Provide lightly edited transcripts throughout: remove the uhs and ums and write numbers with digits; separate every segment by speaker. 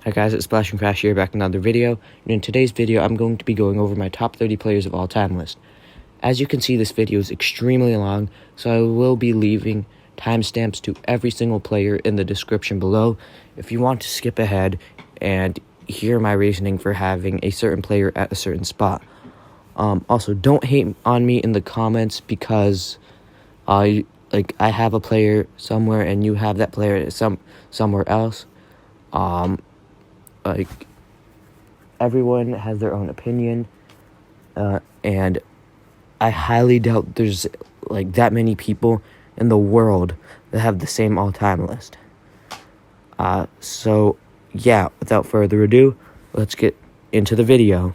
Speaker 1: Hi guys, it's Splash and Crash here, back with another video. And in today's video, I'm going to be going over my top 30 players of all time list. As you can see, this video is extremely long, so I will be leaving timestamps to every single player in the description below if you want to skip ahead and hear my reasoning for having a certain player at a certain spot. Also, don't hate on me in the comments because I have a player somewhere and you have that player somewhere else. Everyone has their own opinion, and I highly doubt there's that many people in the world that have the same all-time list. So yeah, without further ado, let's get into the video.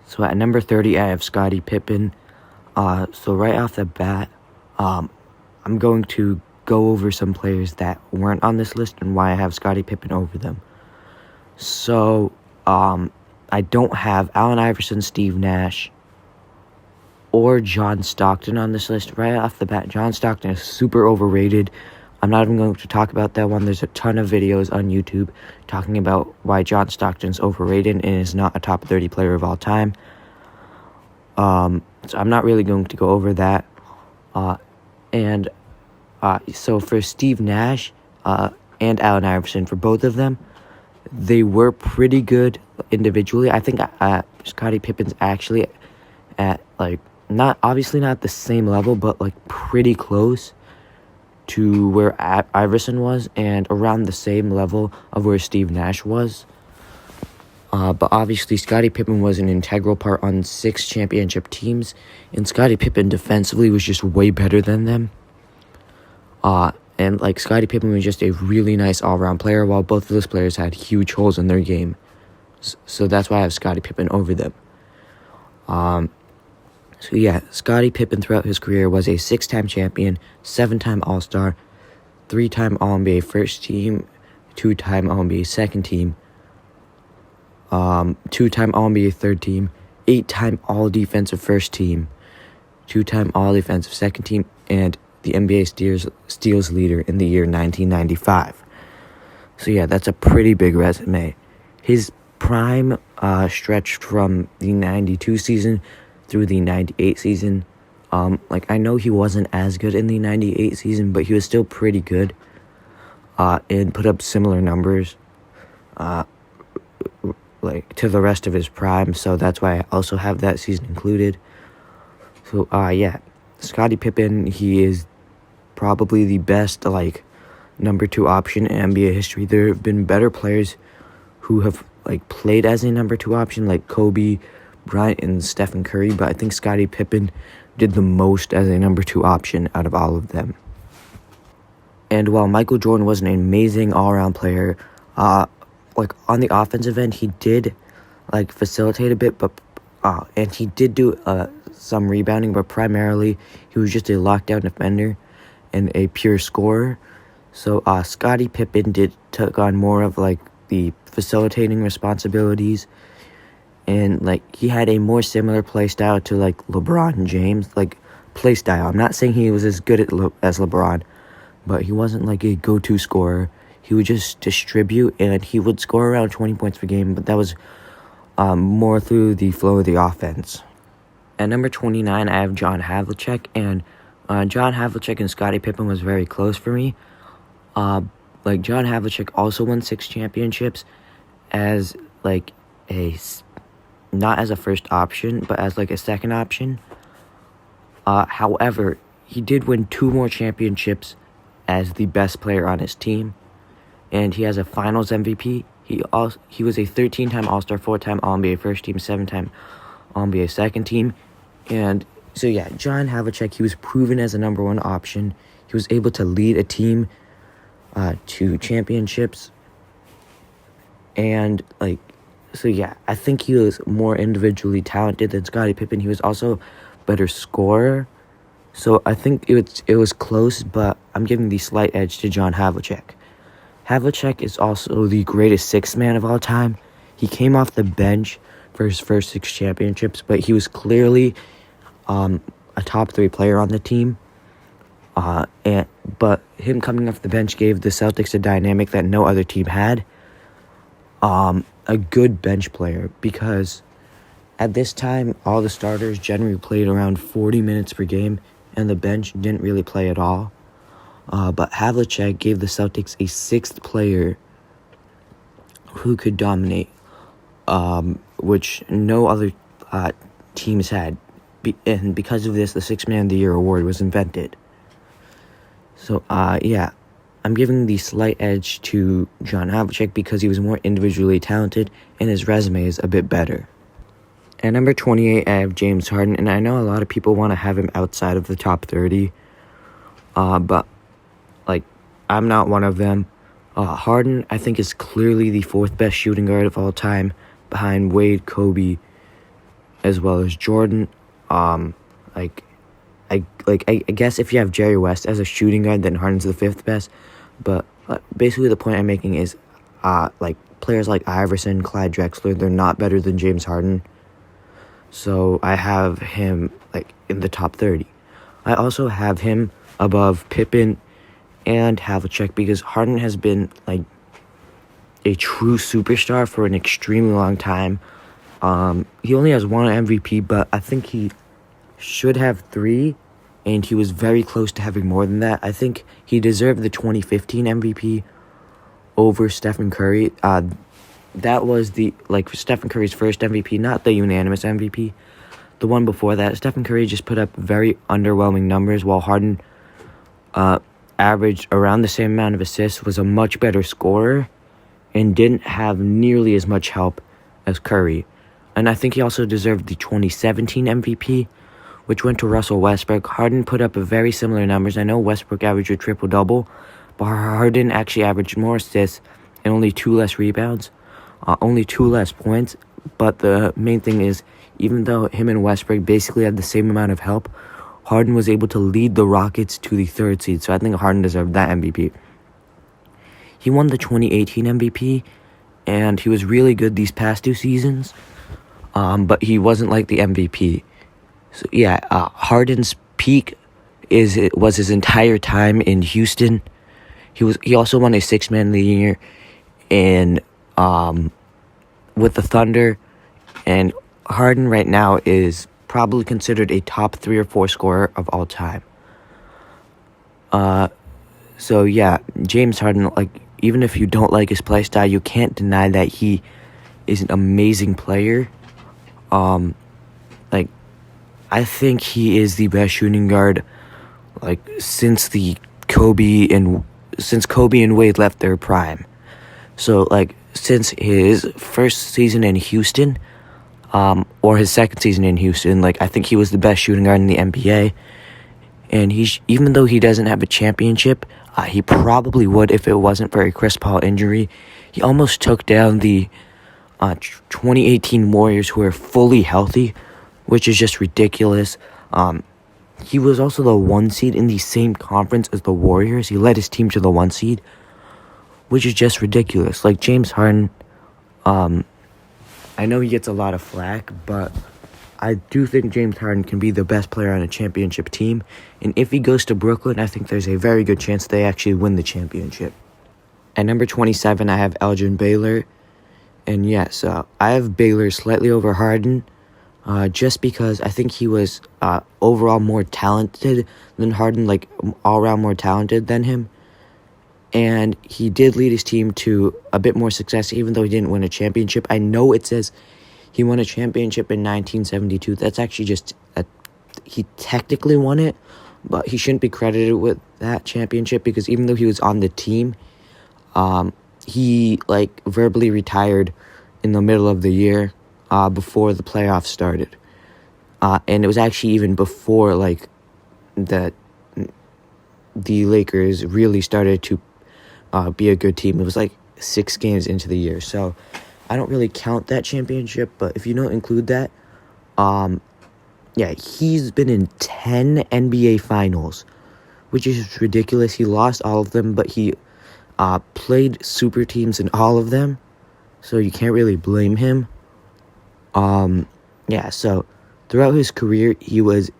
Speaker 1: So at number 30, I have Scottie Pippen. So right off the bat, I'm going to go over some players that weren't on this list and why I have Scottie Pippen over them. So, I don't have Allen Iverson, Steve Nash, or John Stockton on this list. Right off the bat, John Stockton is super overrated. I'm not even going to talk about that one. There's a ton of videos on YouTube talking about why John Stockton's overrated and is not a top 30 player of all time. So I'm not really going to go over that. So for Steve Nash and Allen Iverson, for both of them, they were pretty good individually. I think Scottie Pippen's actually at not the same level, but pretty close to where Iverson was and around the same level of where Steve Nash was. But obviously Scottie Pippen was an integral part on 6 championship teams, and Scottie Pippen defensively was just way better than them. And Scottie Pippen was just a really nice all-around player, while both of those players had huge holes in their game. So that's why I have Scottie Pippen over them. So yeah, Scottie Pippen throughout his career was a 6-time champion, 7-time All-Star, 3-time All-NBA first team, 2-time All-NBA second team, 2-time All-NBA third team, 8-time All-Defensive first team, 2-time All-Defensive second team, and the NBA steals leader in the year 1995. So yeah, that's a pretty big resume. His prime stretched from the 92 season through the 98 season. I know he wasn't as good in the 98 season, but he was still pretty good and put up similar numbers to the rest of his prime, so that's why I also have that season included. So yeah, Scottie Pippen, he is probably the best number 2 option in NBA history. There have been better players who have played as a number 2 option, like Kobe Bryant and Steph Curry, but I think Scottie Pippen did the most as a number 2 option out of all of them. And while Michael Jordan was an amazing all-around player, on the offensive end, he did facilitate a bit, but and he did do some rebounding, but primarily he was just a lockdown defender and a pure scorer. So Scottie Pippen took on more of the facilitating responsibilities, and he had a more similar play style to LeBron James. Play style, I'm not saying he was as good as LeBron, but he wasn't a go-to scorer. He would just distribute, and he would score around 20 points per game, but that was more through the flow of the offense. At number 29, I have John Havlicek, and John Havlicek and Scottie Pippen was very close for me. John Havlicek also won 6 championships as not as a first option, but as a second option. However, he did win 2 more championships as the best player on his team, and he has a Finals MVP. He was a 13-time All-Star, 4-time All-NBA first team, 7-time All-NBA second team. And so yeah, John Havlicek, he was proven as a number 1 option. He was able to lead a team to championships. And so yeah, I think he was more individually talented than Scottie Pippen. He was also a better scorer. So I think it was close, but I'm giving the slight edge to John Havlicek. Havlicek is also the greatest 6th man of all time. He came off the bench for his first 6 championships, but he was clearly a top 3 player on the team. But him coming off the bench gave the Celtics a dynamic that no other team had. a good bench player, because at this time, all the starters generally played around 40 minutes per game, and the bench didn't really play at all. But Havlicek gave the Celtics a sixth player who could dominate, which no other teams had. And because of this, the Sixth Man of the Year award was invented. So, I'm giving the slight edge to John Havlicek because he was more individually talented and his resume is a bit better. At number 28, I have James Harden, and I know a lot of people want to have him outside of the top 30, but, I'm not one of them. Harden, I think, is clearly the fourth best shooting guard of all time, behind Wade, Kobe, as well as Jordan. I guess if you have Jerry West as a shooting guard, then Harden's the fifth best, but basically the point I'm making is, players like Iverson, Clyde Drexler, they're not better than James Harden. So I have him in the top 30. I also have him above Pippen and Havlicek because Harden has been a true superstar for an extremely long time. He only has one MVP, but I think he should have three, and he was very close to having more than that. I think he deserved the 2015 MVP over Stephen Curry. That was Stephen Curry's first MVP, not the unanimous MVP. The one before that, Stephen Curry just put up very underwhelming numbers, while Harden averaged around the same amount of assists, was a much better scorer, and didn't have nearly as much help as Curry. And I think he also deserved the 2017 MVP, which went to Russell Westbrook. Harden put up a very similar numbers. I know Westbrook averaged a triple-double, but Harden actually averaged more assists and only 2 less rebounds, only 2 less points. But the main thing is, even though him and Westbrook basically had the same amount of help, Harden was able to lead the Rockets to the 3rd seed. So I think Harden deserved that MVP. He won the 2018 MVP, and he was really good these past 2 seasons, but he wasn't the MVP. So Harden's peak was his entire time in Houston. He also won a Sixth Man of the Year with the Thunder, and Harden right now is probably considered a top 3 or 4 scorer of all time. James Harden, even if you don't like his play style, you can't deny that he is an amazing player. I think he is the best shooting guard, since Kobe and Wade left their prime. So, since his first season in Houston, or his second season in Houston, I think he was the best shooting guard in the NBA. And even though he doesn't have a championship, he probably would if it wasn't for a Chris Paul injury. He almost took down the 2018 Warriors, who are fully healthy, which is just ridiculous. He was also the 1 seed in the same conference as the Warriors. He led his team to the 1 seed, which is just ridiculous. James Harden, I know he gets a lot of flack, but I do think James Harden can be the best player on a championship team. And if he goes to Brooklyn, I think there's a very good chance they actually win the championship. At number 27, I have Elgin Baylor. And yes, I have Baylor slightly over Harden, just because I think he was overall more talented than Harden, all-around more talented than him. And he did lead his team to a bit more success, even though he didn't win a championship. I know it says he won a championship in 1972. That's actually he technically won it, but he shouldn't be credited with that championship because even though he was on the team, he verbally retired in the middle of the year before the playoffs started. And it was actually even before the Lakers really started to be a good team. It was 6 games into the year. So I don't really count that championship, but if you don't include that, he's been in 10 NBA finals, which is ridiculous. He lost all of them, but he played super teams in all of them, so you can't really blame him. So throughout his career, he was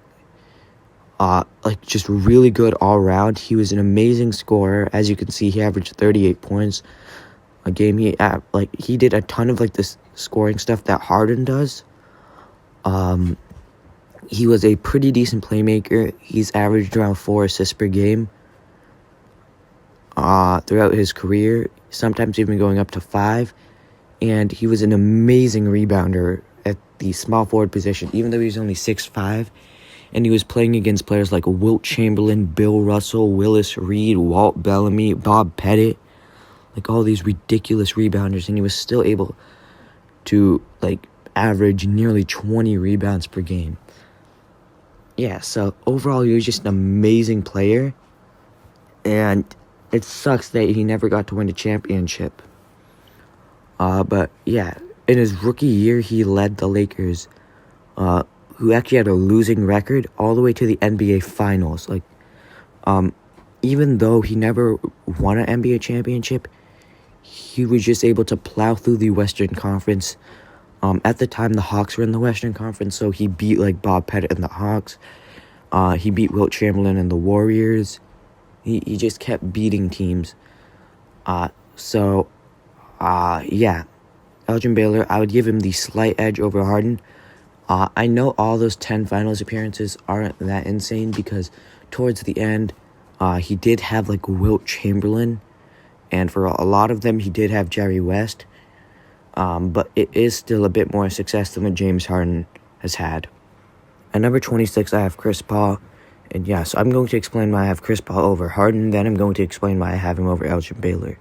Speaker 1: just really good all around. He was an amazing scorer. As you can see, he averaged 38 points, a game. He did a ton of like this scoring stuff that Harden does. He was a pretty decent playmaker. He's averaged around 4 assists per game throughout his career, sometimes even going up to 5. And he was an amazing rebounder at the small forward position, even though he was only 6'5". And he was playing against players like Wilt Chamberlain, Bill Russell, Willis Reed, Walt Bellamy, Bob Pettit, like all these ridiculous rebounders, and he was still able to like average nearly 20 rebounds per game. Yeah, so overall he was just an amazing player, and it sucks that he never got to win a championship. But yeah, in his rookie year, he led the Lakers, who actually had a losing record, all the way to the NBA Finals. Like, even though he never won an NBA championship, he was just able to plow through the Western Conference. At the time, the Hawks were in the Western Conference, so he beat like Bob Pettit and the Hawks. He beat Wilt Chamberlain and the Warriors. He just kept beating teams. Yeah. Elgin Baylor, I would give him the slight edge over Harden. I know all those 10 finals appearances aren't that insane because towards the end, he did have like Wilt Chamberlain, and for a lot of them, he did have Jerry West. But it is still a bit more success than what James Harden has had. At number 26, I have Chris Paul. And yeah, so I'm going to explain why I have Chris Paul over Harden. Then I'm going to explain why I have him over Elgin Baylor.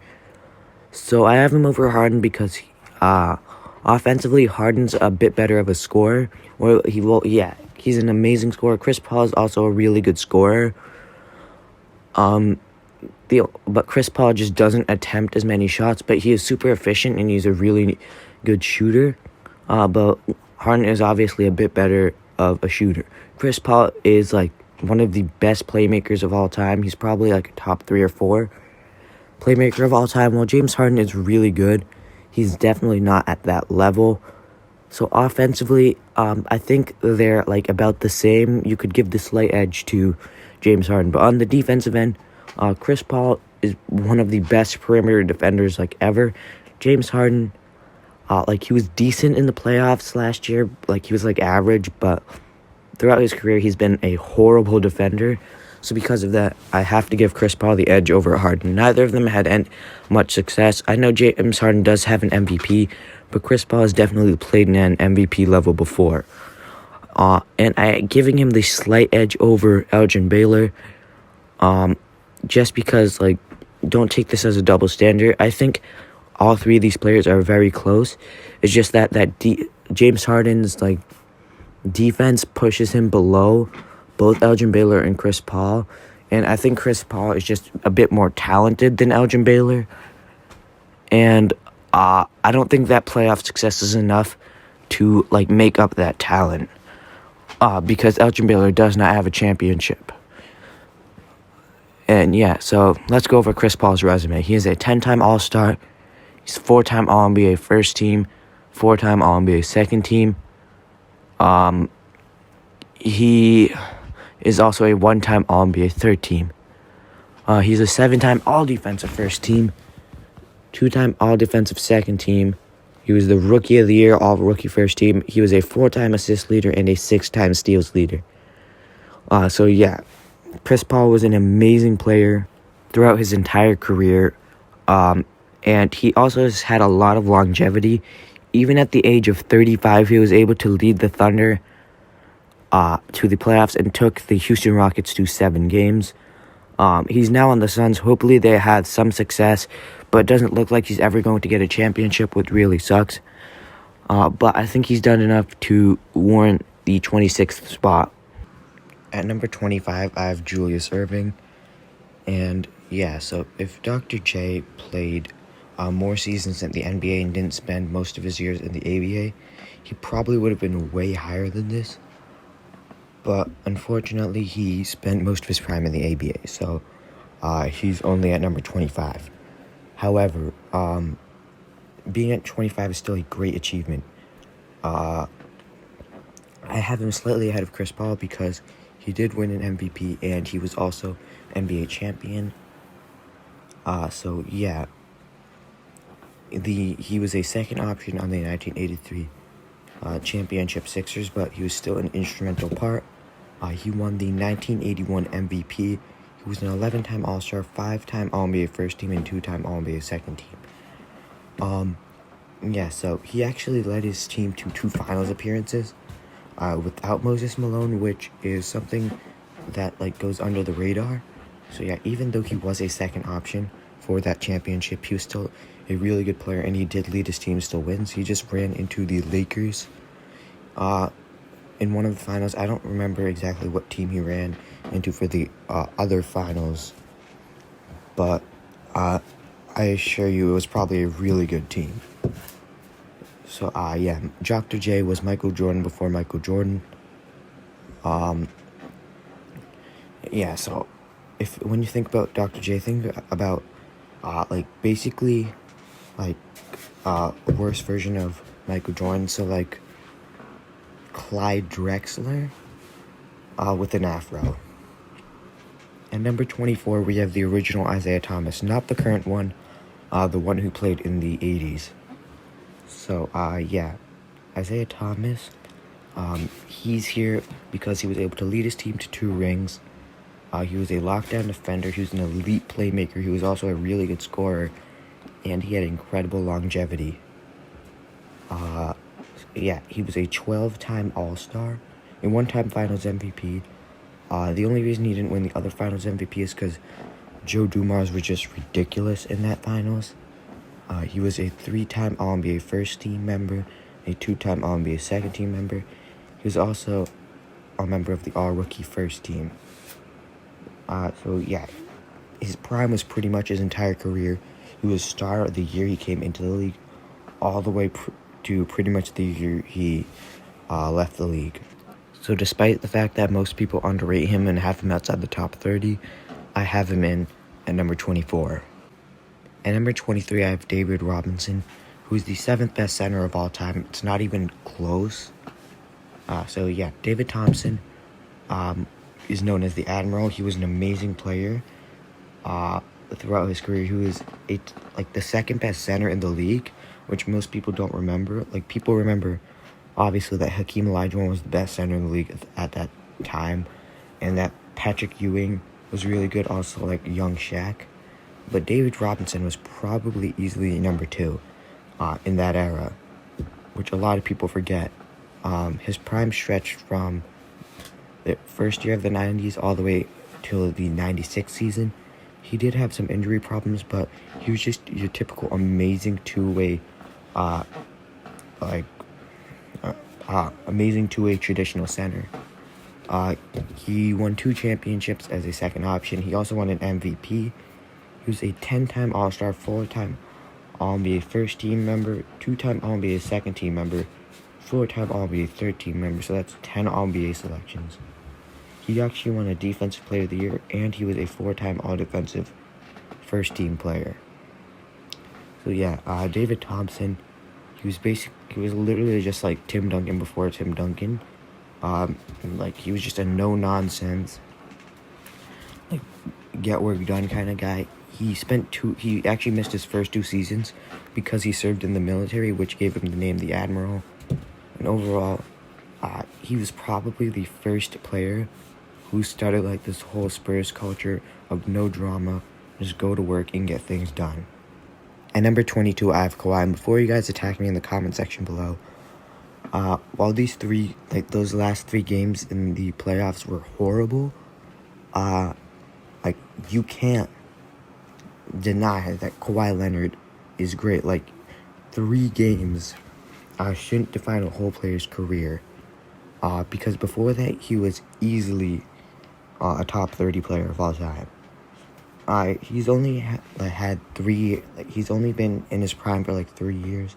Speaker 1: So I have him over Harden because offensively, Harden's a bit better of a scorer. He's an amazing scorer. Chris Paul is also a really good scorer. But Chris Paul just doesn't attempt as many shots, but he is super efficient and he's a really good shooter. But Harden is obviously a bit better of a shooter. Chris Paul is like one of the best playmakers of all time. He's probably like a top 3 or 4 playmaker of all time. While James Harden is really good, he's definitely not at that level. So offensively, I think they're like about the same. You could give the slight edge to James Harden. But on the defensive end, Chris Paul is one of the best perimeter defenders like ever. James Harden, he was decent in the playoffs last year. Like he was like average, but throughout his career, he's been a horrible defender. So because of that, I have to give Chris Paul the edge over Harden. Neither of them had much success. I know James Harden does have an MVP, but Chris Paul has definitely played in an MVP level before. And giving him the slight edge over Elgin Baylor, just because, like, don't take this as a double standard. I think all 3 of these players are very close. It's just that James Harden's, like, defense pushes him below both Elgin Baylor and Chris Paul. And I think Chris Paul is just a bit more talented than Elgin Baylor. And I don't think that playoff success is enough to, like, make up that talent. Because Elgin Baylor does not have a championship. And yeah, so let's go over Chris Paul's resume. He is a 10-time All-Star. He's 4-time All-NBA first team, 4-time All-NBA second team. He is also a 1-time All-NBA third team. He's a 7-time All-Defensive first team, 2-time All-Defensive second team. He was the Rookie of the Year, All-Rookie first team. He was a 4-time assist leader and a 6-time steals leader. So yeah, Chris Paul was an amazing player throughout his entire career. And he also has had a lot of longevity. Even at the age of 35, he was able to lead the Thunder to the playoffs and took the Houston Rockets to 7 games. He's now on the Suns. Hopefully they had some success, but it doesn't look like he's ever going to get a championship, which really sucks. But I think he's done enough to warrant the 26th spot. At number 25, I have Julius Erving. And yeah, so if Dr. J played more seasons in the NBA and didn't spend most of his years in the ABA, he probably would have been way higher than this. But unfortunately, he spent most of his prime in the ABA, so he's only at number 25. However, being at 25 is still a great achievement. I have him slightly ahead of Chris Paul because he did win an MVP and he was also NBA champion. So yeah. he was a second option on the 1983 championship Sixers, but he was still an instrumental part. He won the 1981 MVP. He was an 11-time All-Star, 5-time All-NBA first team, and 2-time All-NBA second team. Yeah, so he actually led his team to 2 finals appearances without Moses Malone, which is something that goes under the radar. So yeah, even though he was a second option for that championship, he was still a really good player, and he did lead his team to still wins. He just ran into the Lakers in one of the finals. I don't remember exactly what team he ran into for the other finals, but I assure you it was probably a really good team. So yeah, Dr. J was Michael Jordan before Michael Jordan. Yeah, so when you think about Dr. J, think about basically a worse version of Michael Jordan. So Clyde Drexler with an afro. And number 24, we have the original Isiah Thomas, not the current one, the one who played in the 80s. So yeah, Isiah Thomas, he's here because he was able to lead his team to 2 rings. He was a lockdown defender. He was an elite playmaker. He was also a really good scorer, and he had incredible longevity. Yeah, he was a 12-time All-Star, a 1-time Finals MVP. The only reason he didn't win the other Finals MVP is because Joe Dumars was just ridiculous in that Finals. He was a 3-time All-NBA first-team member, a 2-time All-NBA second-team member. He was also a member of the All-Rookie first team. So yeah, his prime was pretty much his entire career. He was star of the year he came into the league, all the way to pretty much the year he left the league. So despite the fact that most people underrate him and have him outside the top 30, I have him in at number 24. At number 23, I have David Robinson, who is the 7th best center of all time. It's not even close. So yeah, David Thompson is known as the Admiral. He was an amazing player throughout his career. He was the second best center in the league, which most people don't remember. People remember, obviously, that Hakeem Olajuwon was the best center in the league at that time, and that Patrick Ewing was really good, also young Shaq. But David Robinson was probably easily number 2 in that era, which a lot of people forget. His prime stretched from the first year of the 90s all the way till the 96 season. He did have some injury problems, but he was just your typical amazing two-way amazing two-way traditional center. He won 2 championships as a second option. He also won an MVP. He was a 10-time All-Star, 4-time All-NBA first team member, 2-time All-NBA second team member, 4-time All-NBA third team member. So that's 10 All-NBA selections. He actually won a Defensive Player of the Year, and he was a 4-time All-Defensive first team player. So yeah, David Thompson, he was literally just like Tim Duncan before Tim Duncan. He was just a no-nonsense, get work done kind of guy. He actually missed his first 2 seasons because he served in the military, which gave him the name the Admiral. And overall, he was probably the first player who started this whole Spurs culture of no drama, just go to work and get things done. At number 22, I have Kawhi. And before you guys attack me in the comment section below, while those last 3 games in the playoffs were horrible, you can't deny that Kawhi Leonard is great. 3 games shouldn't define a whole player's career, because before that he was easily a top 30 player of all time. He's only had 3. He's only been in his prime for 3 years.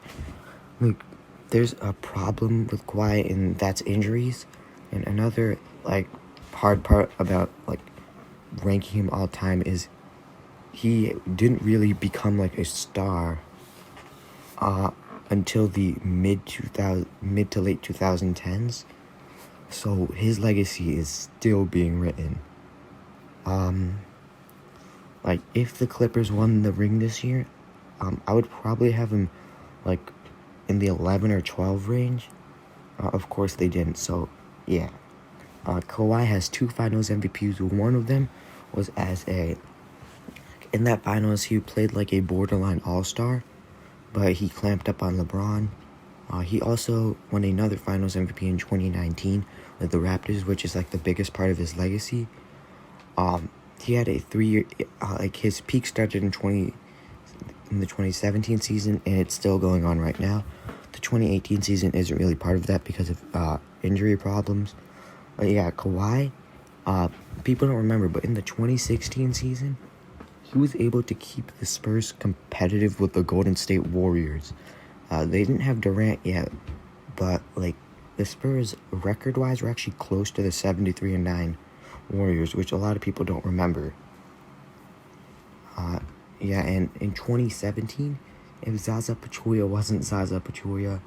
Speaker 1: There's a problem with Kawhi, and that's injuries. And another hard part about ranking him all time is he didn't really become a star until the mid to late 2010s. So his legacy is still being written. If the Clippers won the ring this year, I would probably have him like in the 11 or 12 range. Of course they didn't, so yeah. Kawhi has 2 finals MVPs. One of them was in that finals he played like a borderline all-star, but he clamped up on LeBron. He also won another finals MVP in 2019 with the Raptors, which is like the biggest part of his legacy. He had a 3-year, his peak started in the 2017 season, and it's still going on right now. The 2018 season isn't really part of that because of injury problems. But yeah, Kawhi, people don't remember, but in the 2016 season, he was able to keep the Spurs competitive with the Golden State Warriors. They didn't have Durant yet, but like the Spurs, record-wise, were actually close to the 73-9 Warriors, which a lot of people don't remember. Yeah, and in 2017, if Zaza Pachulia wasn't Zaza Pachulia,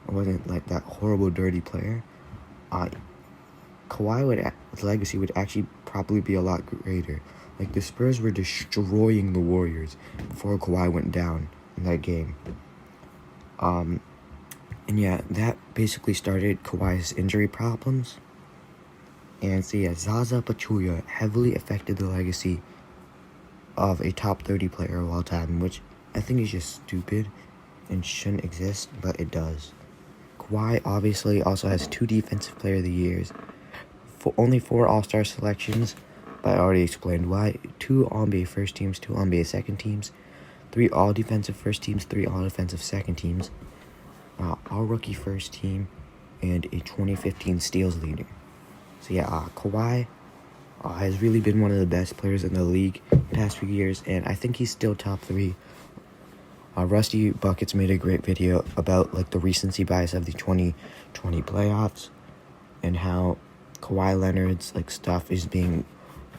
Speaker 1: or wasn't like that horrible, dirty player, Kawhi's legacy would actually probably be a lot greater. Like, the Spurs were destroying the Warriors before Kawhi went down in that game. And yeah, that basically started Kawhi's injury problems. And so yeah, Zaza Pachulia heavily affected the legacy of a top 30 player of all time, which I think is just stupid and shouldn't exist, but it does. Kawhi obviously also has 2 Defensive Player of the Years, only 4 All-Star selections, but I already explained why. 2 All-NBA First Teams, 2 All-NBA Second Teams, 3 All-Defensive First Teams, 3 All-Defensive Second Teams, All-Rookie First Team, and a 2015 Steals leader. So yeah, Kawhi has really been one of the best players in the league the past few years, and I think he's still top 3. Rusty Buckets made a great video about like the recency bias of the 2020 playoffs and how Kawhi Leonard's like stuff is being,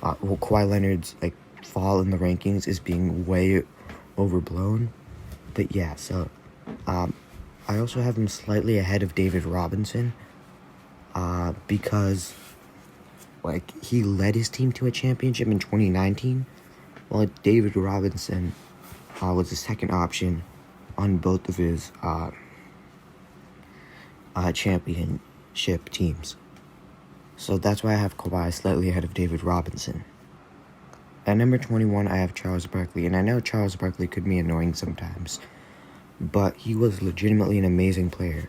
Speaker 1: Kawhi Leonard's like fall in the rankings is being way overblown. But yeah, so I also have him slightly ahead of David Robinson, because like he led his team to a championship in 2019, while David Robinson was the second option on both of his championship teams. So that's why I have Kawhi slightly ahead of David Robinson. At number 21, I have Charles Barkley, and I know Charles Barkley could be annoying sometimes, but he was legitimately an amazing player.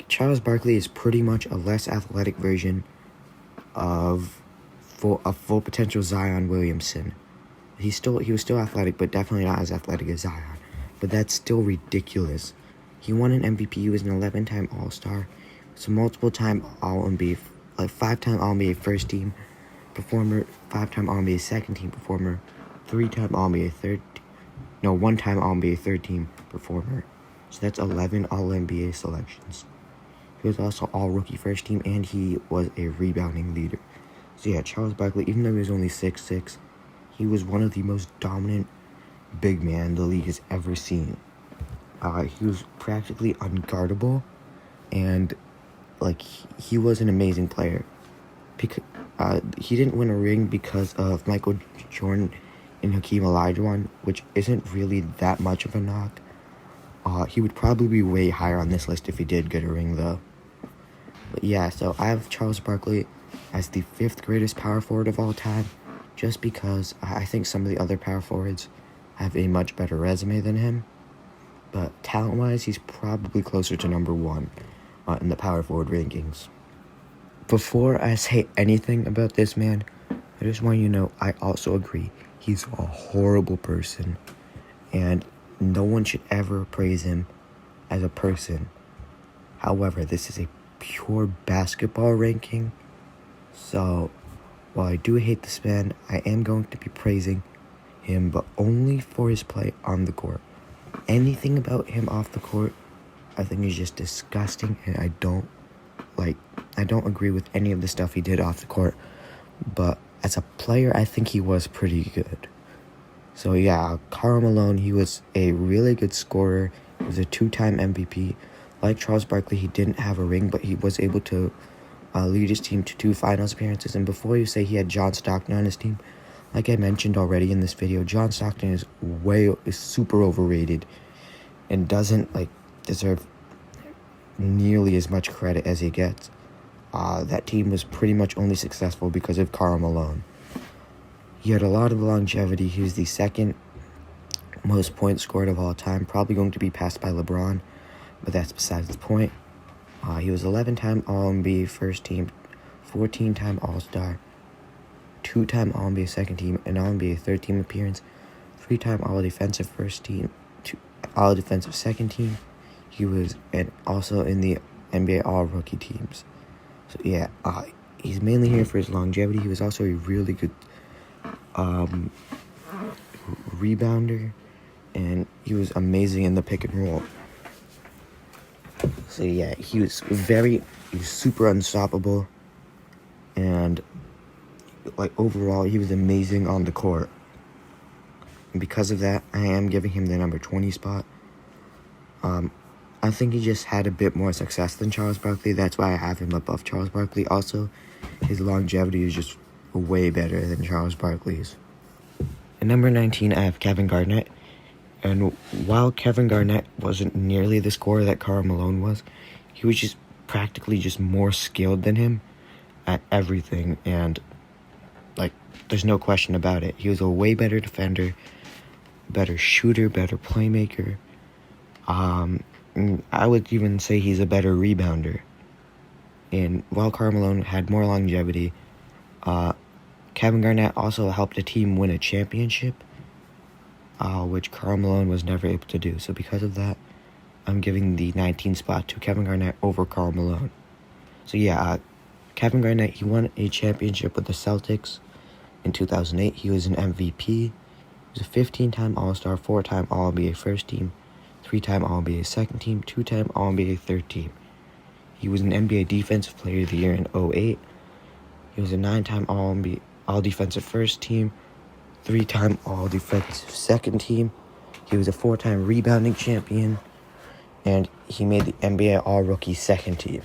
Speaker 1: Charles Barkley is pretty much a less athletic version of full potential Zion Williamson. He was still athletic, but definitely not as athletic as Zion. But that's still ridiculous. He won an MVP. He was an 11-time All-Star. So multiple-time All-NBA, 5-time All-NBA First Team performer, 5-time All-NBA Second Team performer, 3-time All-NBA 1-time All-NBA Third Team performer. So that's 11 All-NBA selections. He was also All-Rookie First Team, and he was a rebounding leader. So yeah, Charles Barkley, even though he was only 6'6", he was one of the most dominant big men the league has ever seen. He was practically unguardable, and he was an amazing player. He didn't win a ring because of Michael Jordan and Hakeem Olajuwon, which isn't really that much of a knock. He would probably be way higher on this list if he did get a ring, though. But yeah, so I have Charles Barkley as the 5th greatest power forward of all time, just because I think some of the other power forwards have a much better resume than him. But talent-wise, he's probably closer to number 1 in the power forward rankings. Before I say anything about this man, I just want you to know I also agree he's a horrible person, and no one should ever praise him as a person. However, this is a pure basketball ranking, so while I do hate this man, I am going to be praising him, but only for his play on the court. Anything about him off the court, I think is just disgusting, and I don't agree with any of the stuff he did off the court. But as a player, I think he was pretty good. So yeah, Karl Malone, he was a really good scorer. He was a 2-time MVP. Like Charles Barkley, he didn't have a ring, but he was able to lead his team to 2 finals appearances. And before you say he had John Stockton on his team, Like I mentioned already in this video, John Stockton is super overrated and doesn't deserve nearly as much credit as he gets. That team was pretty much only successful because of Karl Malone. He had a lot of longevity. He was the second most points scored of all time, probably going to be passed by LeBron, but that's besides the point. He was 11-time All-NBA first team, 14-time All-Star, 2-time All-NBA second team, an All-NBA third team appearance, 3-time All-Defensive first team, All-Defensive second team. He was also in the NBA All-Rookie teams. So yeah, he's mainly here for his longevity. He was also a really good rebounder, and he was amazing in the pick and roll. So yeah, he was super unstoppable, and overall he was amazing on the court. And because of that, I am giving him the number 20 spot. I think he just had a bit more success than Charles Barkley. That's why I have him above Charles Barkley. Also, his longevity is just way better than Charles Barkley's. At number 19, I have Kevin Garnett. And while Kevin Garnett wasn't nearly the scorer that Karl Malone was, he was just practically just more skilled than him at everything. And, there's no question about it. He was a way better defender, better shooter, better playmaker. I would even say he's a better rebounder. And while Karl Malone had more longevity, Kevin Garnett also helped a team win a championship, which Karl Malone was never able to do. So because of that, I'm giving the 19th spot to Kevin Garnett over Karl Malone. So yeah, Kevin Garnett, he won a championship with the Celtics in 2008. He was an MVP. He was a 15-time All-Star, 4-time All-NBA first team, 3-time All-NBA second team, 2-time All-NBA third team. He was an NBA Defensive Player of the Year in 2008. He was a 9-time All-NBA All-Defensive first team, 3-time All-Defensive second team. He was a 4-time rebounding champion, and he made the NBA All-Rookie second team.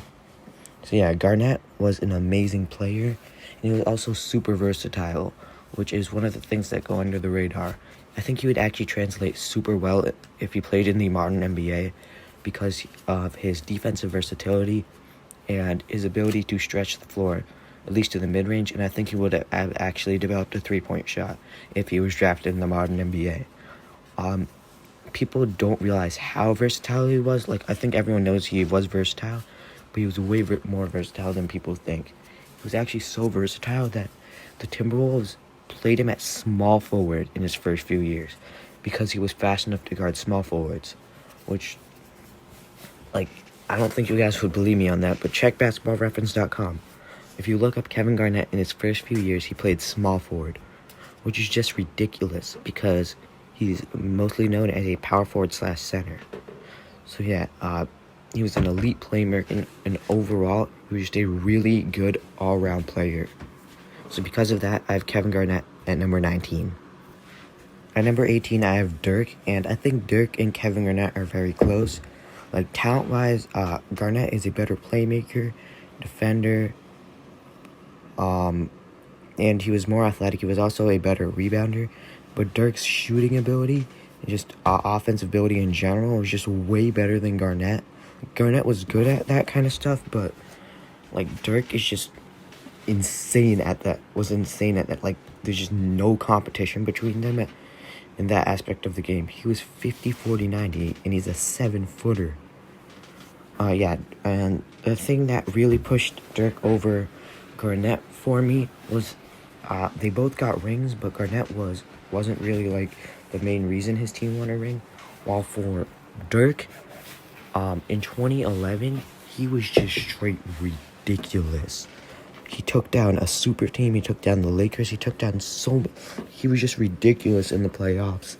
Speaker 1: So yeah, Garnett was an amazing player, and he was also super versatile, which is one of the things that go under the radar. I think he would actually translate super well if he played in the modern NBA because of his defensive versatility and his ability to stretch the floor, at least to the mid-range, and I think he would have actually developed a three-point shot if he was drafted in the modern NBA. People don't realize how versatile he was. I think everyone knows he was versatile, but he was way more versatile than people think. He was actually so versatile that the Timberwolves played him at small forward in his first few years because he was fast enough to guard small forwards, which, I don't think you guys would believe me on that, but check basketballreference.com. If you look up Kevin Garnett in his first few years, he played small forward, which is just ridiculous because he's mostly known as a power forward / center. So yeah, he was an elite playmaker, and overall, he was just a really good all-around player. So because of that, I have Kevin Garnett at number 19. At number 18, I have Dirk, and I think Dirk and Kevin Garnett are very close. Talent-wise, Garnett is a better playmaker, defender, and he was more athletic. He was also a better rebounder, but Dirk's shooting ability and just offensive ability in general was just way better than Garnett. Garnett was good at that kind of stuff, but Dirk is just insane at that. There's just no competition between them in that aspect of the game. He was 50, 40, 90, and he's a 7-footer. And the thing that really pushed Dirk over Garnett for me was they both got rings, but Garnett wasn't really the main reason his team won a ring. While for Dirk, in 2011, he was just straight ridiculous. He took down a super team. He took down the Lakers. He took down he was just ridiculous in the playoffs.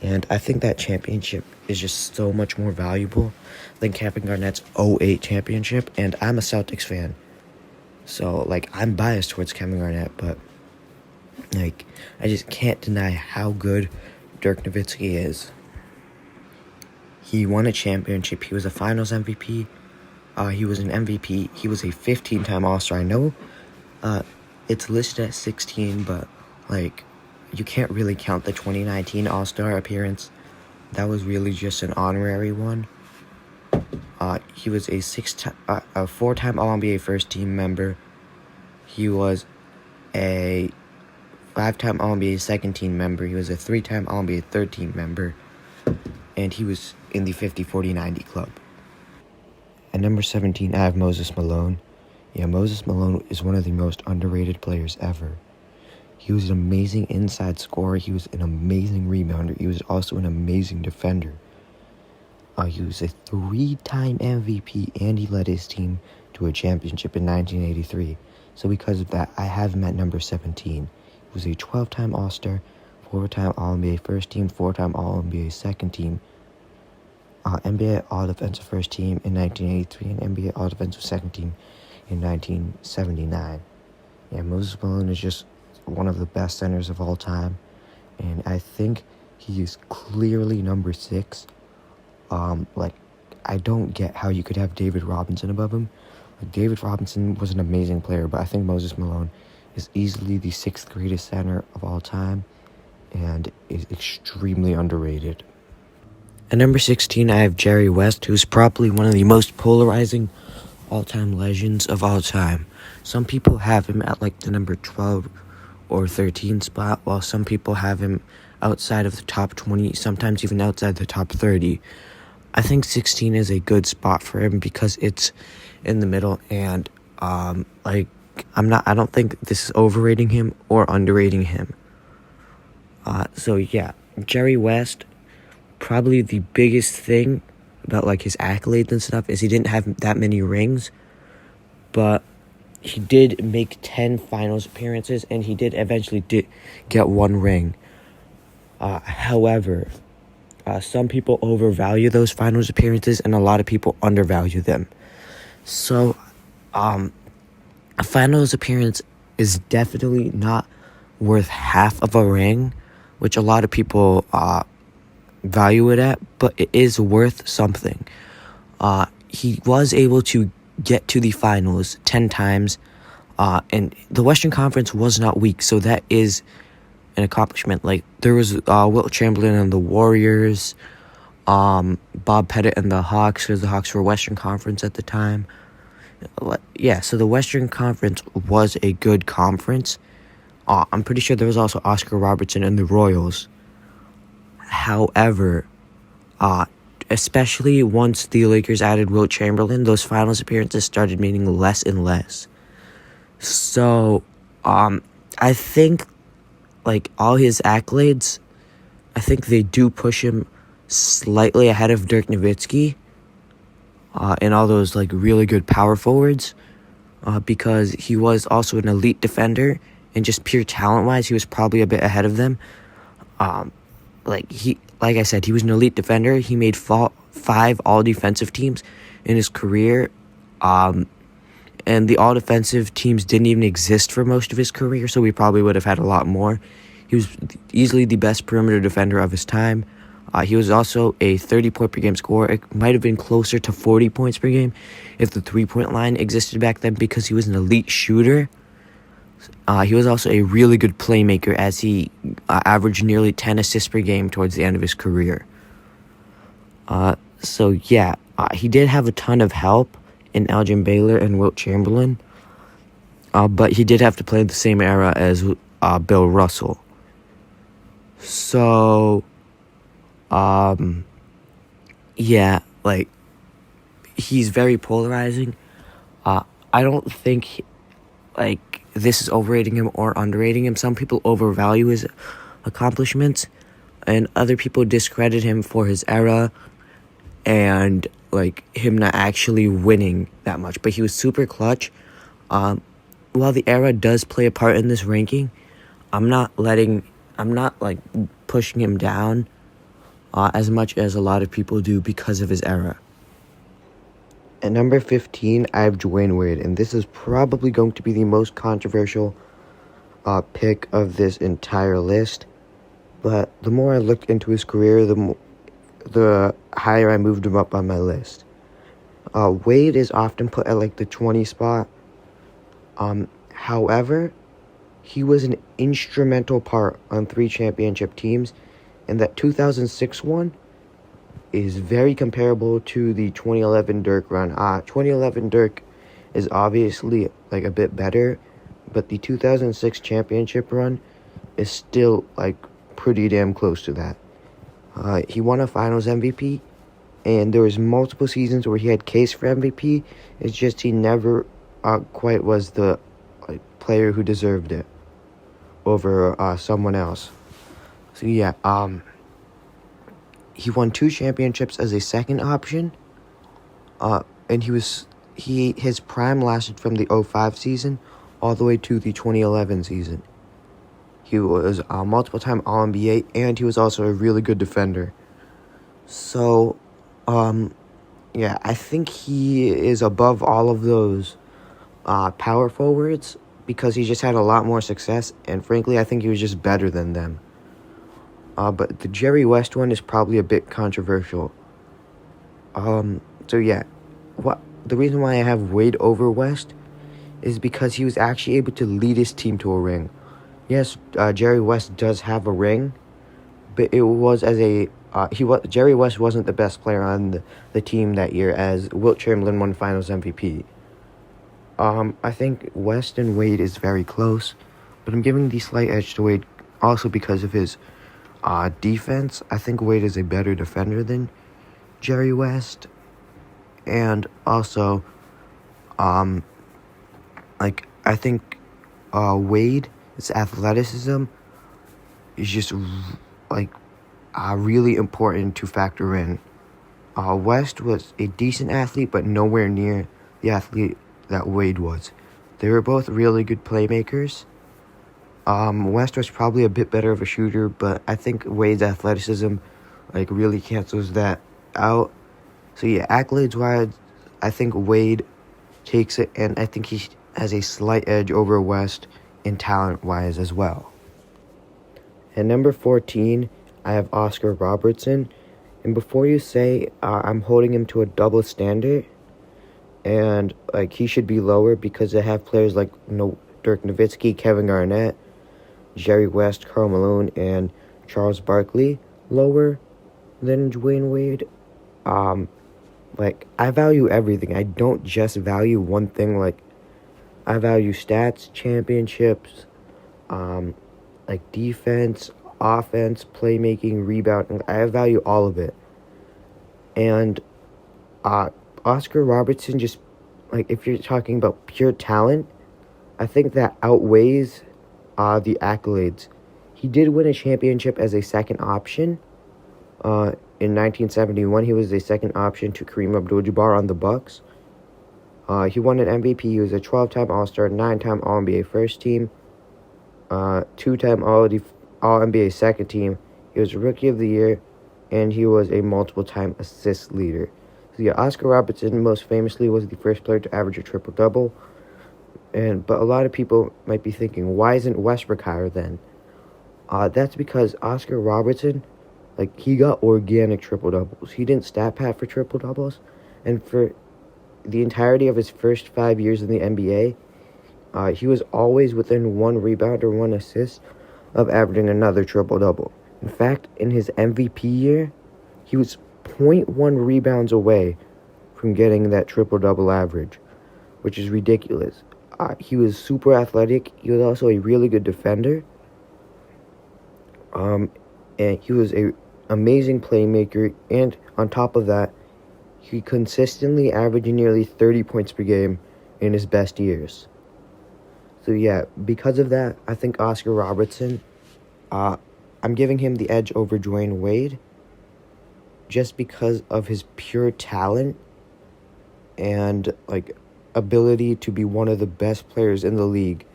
Speaker 1: And I think that championship is just so much more valuable than Kevin Garnett's 2008 championship. And I'm a Celtics fan. So, I'm biased towards Kevin Garnett, but, I just can't deny how good Dirk Nowitzki is. He won a championship. He was a Finals MVP. He was an MVP. He was a 15-time All-Star. I know it's listed at 16, but, you can't really count the 2019 All-Star appearance. That was really just an honorary one. He was a four-time All-NBA first-team member. He was a five-time All-NBA second-team member. He was a three-time All-NBA third-team member. And he was in the 50-40-90 club. At number 17, I have Moses Malone. Yeah, Moses Malone is one of the most underrated players ever. He was an amazing inside scorer. He was an amazing rebounder. He was also an amazing defender. He was a three-time MVP, and he led his team to a championship in 1983. So because of that, I have him at number 17. He was a 12-time All-Star, four-time All-NBA first team, four-time All-NBA second team, NBA All-Defensive first team in 1983, and NBA All-Defensive second team in 1979. Yeah, Moses Malone is just one of the best centers of all time, and I think he is clearly number 6. I don't get how you could have David Robinson above him. David Robinson was an amazing player, but I think Moses Malone is easily the 6th greatest center of all time and is extremely underrated. At number 16, I have Jerry West, who's probably one of the most polarizing all-time legends of all time. Some people have him at the number 12 or 13 spot, while some people have him outside of the top 20, sometimes even outside the top 30. I think 16 is a good spot for him because it's in the middle, and I don't think this is overrating him or underrating him. So yeah, Jerry West, probably the biggest thing about his accolades and stuff is he didn't have that many rings, but he did make 10 finals appearances, and he did eventually get 1 ring. However, some people overvalue those finals appearances, and a lot of people undervalue them. So, a finals appearance is definitely not worth half of a ring, which a lot of people value it at, but it is worth something. He was able to get to the finals 10 times, and the Western Conference was not weak, so that is an accomplishment. There was Wilt Chamberlain and the Warriors, Bob Pettit and the Hawks, because the Hawks were Western Conference at the time. Yeah, so the Western Conference was a good conference. I'm pretty sure there was also Oscar Robertson and the Royals. However, especially once the Lakers added Wilt Chamberlain, those finals appearances started meaning less and less. So, I think all his accolades, I think they do push him slightly ahead of Dirk Nowitzki and all those really good power forwards, because he was also an elite defender, and just pure talent-wise, he was probably a bit ahead of them. Like I said, he was an elite defender. He made 5 all-defensive teams in his career, and the all-defensive teams didn't even exist for most of his career, so we probably would have had a lot more. He was easily the best perimeter defender of his time. He was also a 30-point-per-game scorer. It might have been closer to 40 points per game if the three-point line existed back then, because he was an elite shooter. He was also a really good playmaker, as he averaged nearly 10 assists per game towards the end of his career. He did have a ton of help in Elgin Baylor and Wilt Chamberlain, but he did have to play in the same era as Bill Russell. So, he's very polarizing. I don't think, this is overrating him or underrating him. Some people overvalue his accomplishments, and other people discredit him for his era and, him not actually winning that much. But he was super clutch. While the era does play a part in this ranking, I'm not pushing him down as much as a lot of people do because of his era. At number 15, I have Dwyane Wade, and this is probably going to be the most controversial pick of this entire list. But the more I looked into his career, the higher I moved him up on my list. Wade is often put at the 20 spot. However, he was an instrumental part on 3 championship teams, and that 2006 one is very comparable to the 2011 Dirk run. 2011 Dirk is obviously like a bit better, but the 2006 championship run is still like pretty damn close to that. He won a Finals MVP, and there was multiple seasons where he had case for MVP. It's just he never quite was the player who deserved it over someone else. So yeah, he won 2 championships as a second option, and his prime lasted from the 2005 season all the way to the 2011 season. He was a multiple-time All-NBA, and he was also a really good defender. So, yeah, I think he is above all of those power forwards because he just had a lot more success, and frankly, I think he was just better than them. But the Jerry West one is probably a bit controversial. So yeah, the reason why I have Wade over West is because he was actually able to lead his team to a ring. Yes, Jerry West does have a ring, but it was as a Jerry West wasn't the best player on the team that year, as Wilt Chamberlain won Finals MVP. I think West and Wade is very close, but I'm giving the slight edge to Wade also because of his defense. I think Wade is a better defender than Jerry West, and also, I think Wade's athleticism is just really important to factor in. West was a decent athlete, but nowhere near the athlete that Wade was. They were both really good playmakers. West was probably a bit better of a shooter, but I think Wade's athleticism really cancels that out. So yeah, accolades-wise, I think Wade takes it, and I think he has a slight edge over West in talent-wise as well. At number 14, I have Oscar Robertson. And before you say I'm holding him to a double standard, and he should be lower because they have players like Dirk Nowitzki, Kevin Garnett, Jerry West, Karl Malone, and Charles Barkley lower than Dwyane Wade. I value everything. I don't just value one thing. I value stats, championships, defense, offense, playmaking, rebound. I value all of it. And Oscar Robertson, just if you're talking about pure talent, I think that outweighs the accolades. He did win a championship as a second option. In 1971, he was a second option to Kareem Abdul-Jabbar on the Bucks. He won an MVP. He was a 12-time All-Star, 9-time All-NBA first team, 2-time All-NBA second team. He was Rookie of the Year, and he was a multiple-time assist leader. So yeah, Oscar Robertson most famously was the first player to average a triple-double. But a lot of people might be thinking, why isn't Westbrook higher then? That's because Oscar Robertson, he got organic triple-doubles. He didn't stat pad for triple-doubles. And for the entirety of his first 5 years in the NBA, he was always within 1 rebound or 1 assist of averaging another triple-double. In fact, in his MVP year, he was 0.1 rebounds away from getting that triple-double average, which is ridiculous. He was super athletic. He was also a really good defender. And he was a amazing playmaker. And on top of that, he consistently averaged nearly 30 points per game in his best years. So yeah, because of that, I think Oscar Robertson, I'm giving him the edge over Dwyane Wade just because of his pure talent and ability to be one of the best players in the league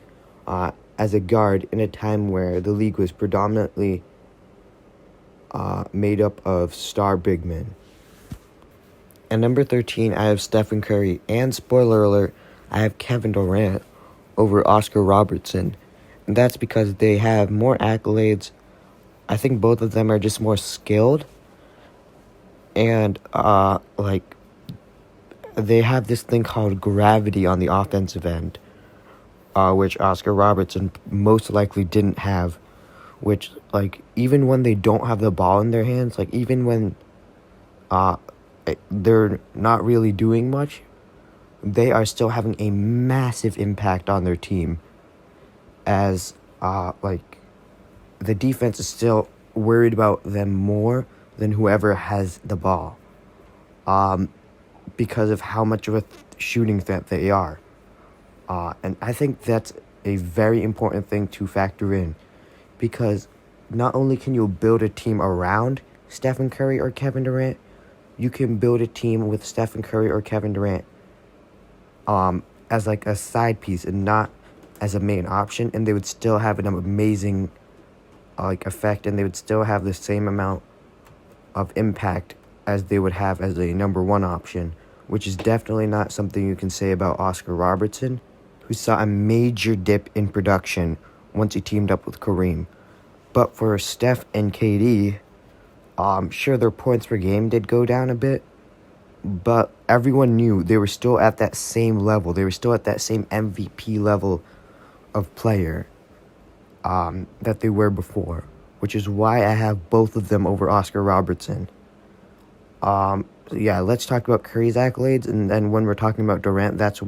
Speaker 1: as a guard in a time where the league was predominantly made up of star big men. At number 13, I have Stephen Curry, and spoiler alert, I have Kevin Durant over Oscar Robertson. And that's because they have more accolades. I think both of them are just more skilled. And, they have this thing called gravity on the offensive end. which Oscar Robertson most likely didn't have, which, like, even when they don't have the ball in their hands, like, even when they're not really doing much, they are still having a massive impact on their team, as, like, the defense is still worried about them more than whoever has the ball, because of how much of a shooting threat they are. And I think that's a very important thing to factor in, because not only can you build a team around Stephen Curry or Kevin Durant, you can build a team with Stephen Curry or Kevin Durant as like a side piece and not as a main option, and they would still have an amazing like effect, and they would still have the same amount of impact as they would have as a number one option, which is definitely not something you can say about Oscar Robertson, who saw a major dip in production once he teamed up with Kareem. But for Steph and KD, sure, their points per game did go down a bit, but everyone knew they were still at that same level. They were still at that same MVP level of player that they were before, which is why I have both of them over Oscar Robertson. Yeah, let's talk about Curry's accolades, and then when we're talking about Durant, that's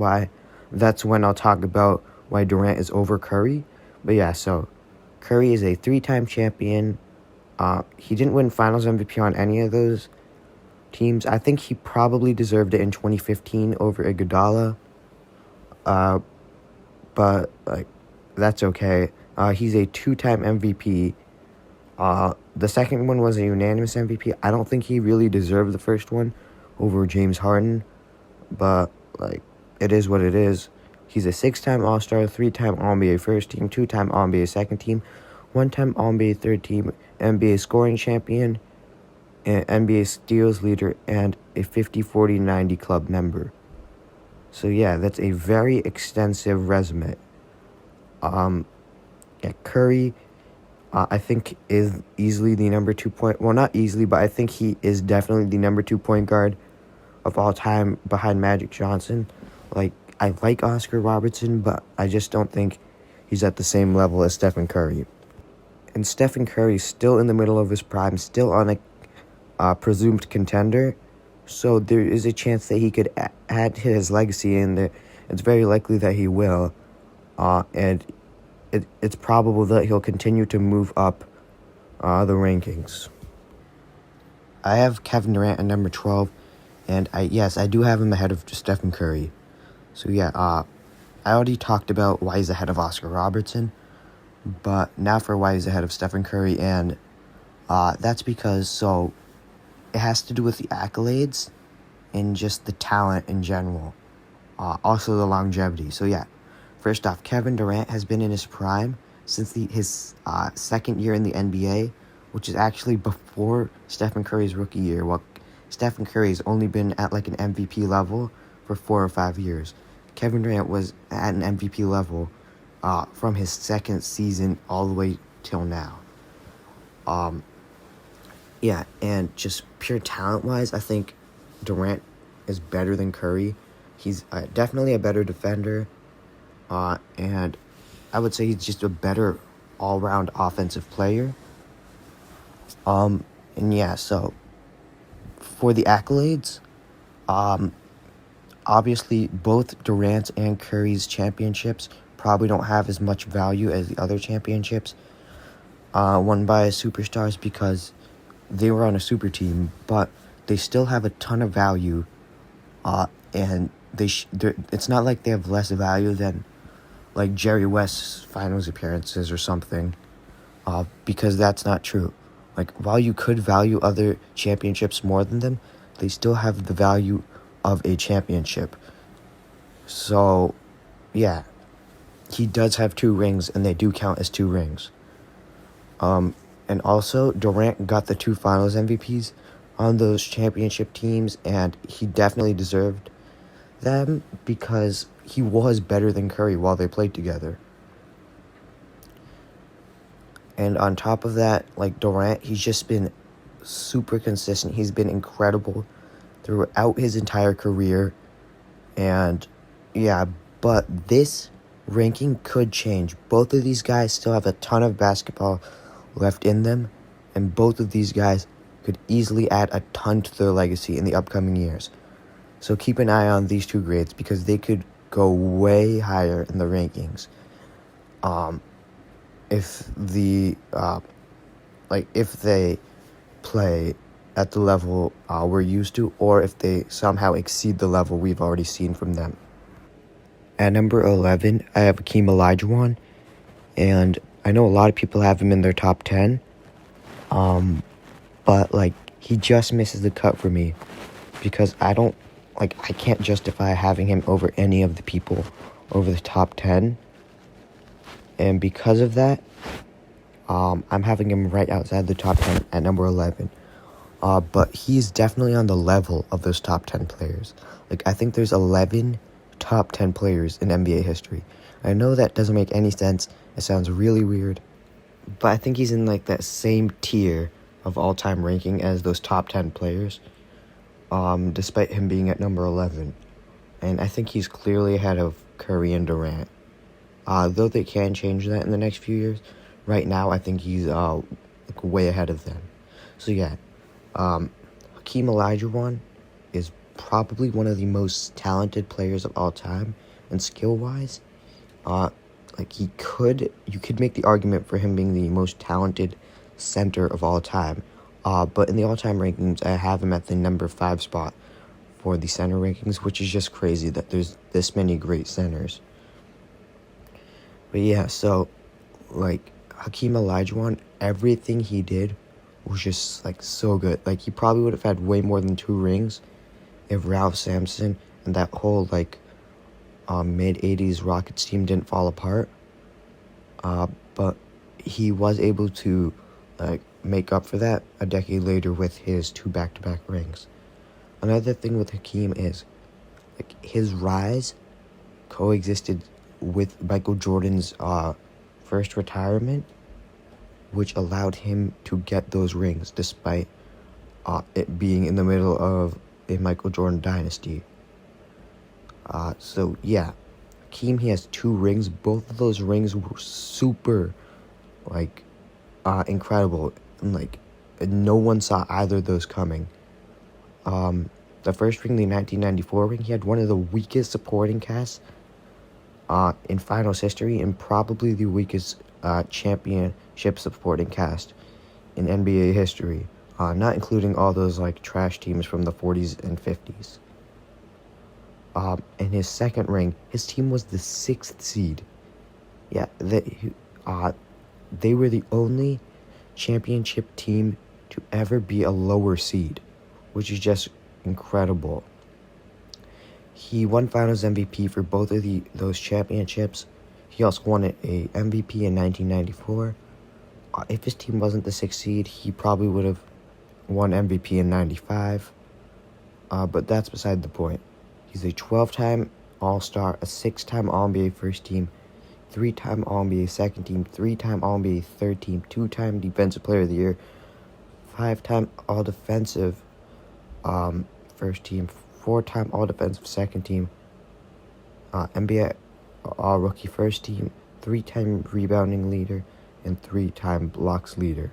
Speaker 1: when I'll talk about why Durant is over Curry. But yeah, so Curry is a 3-time champion. He didn't win Finals MVP on any of those teams. I think he probably deserved it in 2015 over Iguodala. But like, that's okay. He's a 2-time MVP. The second one was a unanimous MVP. I don't think he really deserved the first one over James Harden, but like, it is what it is. He's a 6-time All-Star, 3-time All-NBA first team, 2-time All-NBA second team, 1-time All-NBA third team, NBA scoring champion, an NBA steals leader, and a 50-40-90 club member. So yeah, that's a very extensive resume. Yeah, Curry, I think, is easily the number 2 point... Well, not easily, but I think he is definitely the number 2 point guard of all time behind Magic Johnson. Like, I like Oscar Robertson, but I just don't think he's at the same level as Stephen Curry. And Stephen Curry's still in the middle of his prime, still on a presumed contender, so there is a chance that he could add to his legacy, and it's very likely that he will. And it's probable that he'll continue to move up the rankings. I have Kevin Durant at number 12, and I do have him ahead of Stephen Curry. So yeah, I already talked about why he's ahead of Oscar Robertson, but now for why he's ahead of Stephen Curry, and that's because, it has to do with the accolades and just the talent in general. Also the longevity. So yeah, first off, Kevin Durant has been in his prime since his second year in the NBA, which is actually before Stephen Curry's rookie year. While Stephen Curry's only been at like an MVP level for 4 or 5 years. Kevin Durant was at an MVP level from his second season all the way till now. Yeah, and just pure talent-wise, I think Durant is better than Curry. He's definitely a better defender, and I would say he's just a better all-round offensive player. And yeah, so for the accolades, obviously both Durant's and Curry's championships probably don't have as much value as the other championships won by superstars, because they were on a super team, but they still have a ton of value, and it's not like they have less value than like Jerry West's finals appearances or something, because that's not true. Like, while you could value other championships more than them, they still have the value of a championship. So yeah, he does have 2 rings, and they do count as 2 rings. And also, Durant got the 2 finals MVPs on those championship teams, and he definitely deserved them because he was better than Curry while they played together. And on top of that, like, Durant, he's just been super consistent. He's been incredible throughout his entire career. And yeah, but this ranking could change. Both of these guys still have a ton of basketball left in them, and both of these guys could easily add a ton to their legacy in the upcoming years. So keep an eye on these two grades because they could go way higher in the rankings. If they play at the level we're used to, or if they somehow exceed the level we've already seen from them. At number 11, I have Hakeem Olajuwon, and I know a lot of people have him in their top 10, but he just misses the cut for me because I can't justify having him over any of the people over the top 10, and because of that, I'm having him right outside the top 10 at number 11. But he's definitely on the level of those top 10 players. I think there's 11 top 10 players in NBA history. I know that doesn't make any sense. It sounds really weird. But I think he's in that same tier of all-time ranking as those top 10 players, despite him being at number 11. And I think he's clearly ahead of Curry and Durant. Though they can change that in the next few years, right now I think he's way ahead of them. So yeah, Hakeem Olajuwon is probably one of the most talented players of all time, and skill-wise, you could make the argument for him being the most talented center of all time. But in the all-time rankings, I have him at the number 5 spot for the center rankings, which is just crazy that there's this many great centers. But yeah, so Hakeem Olajuwon, everything he did was just so good. He probably would have had way more than 2 rings if Ralph Sampson and that whole mid-80s Rockets team didn't fall apart. But he was able to make up for that a decade later with his 2 back-to-back rings. Another thing with Hakeem is his rise coexisted with Michael Jordan's first retirement, which allowed him to get those rings despite it being in the middle of a Michael Jordan dynasty. So yeah, Hakeem, he has 2 rings. Both of those rings were super incredible, and no one saw either of those coming. The first ring, the 1994 ring, he had one of the weakest supporting casts in finals history, and probably the weakest championship supporting cast in NBA history, not including all those trash teams from the 40s and 50s. And his second ring, his team was the 6th seed. Yeah, they were the only championship team to ever be a lower seed, which is just incredible. He won Finals MVP for both of those championships. He also won a MVP in 1994. If his team wasn't the 6th seed, he probably would have won MVP in 95. But that's beside the point. He's a 12-time All-Star, a 6-time All-NBA first team, 3-time All-NBA second team, 3-time All-NBA third team, 2-time Defensive Player of the Year, 5-time All-Defensive first team, 4-time All-Defensive second team, NBA All-Rookie first team, 3-time rebounding leader, and 3-time blocks leader.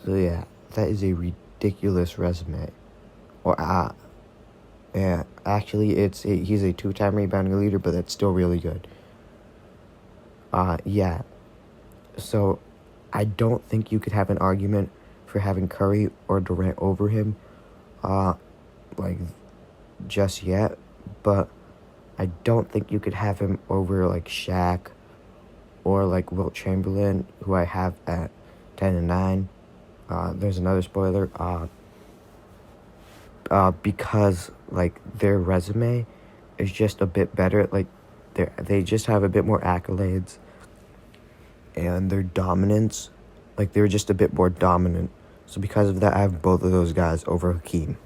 Speaker 1: So yeah, that is a ridiculous resume. Yeah, actually, he's a 2-time rebounding leader, but that's still really good. Yeah. So, I don't think you could have an argument for having Curry or Durant over him, just yet. But I don't think you could have him over Shaq or Wilt Chamberlain, who I have at 10 and 9. There's another spoiler. Because their resume is just a bit better. They just have a bit more accolades, and their dominance, they're just a bit more dominant. So because of that, I have both of those guys over Hakeem.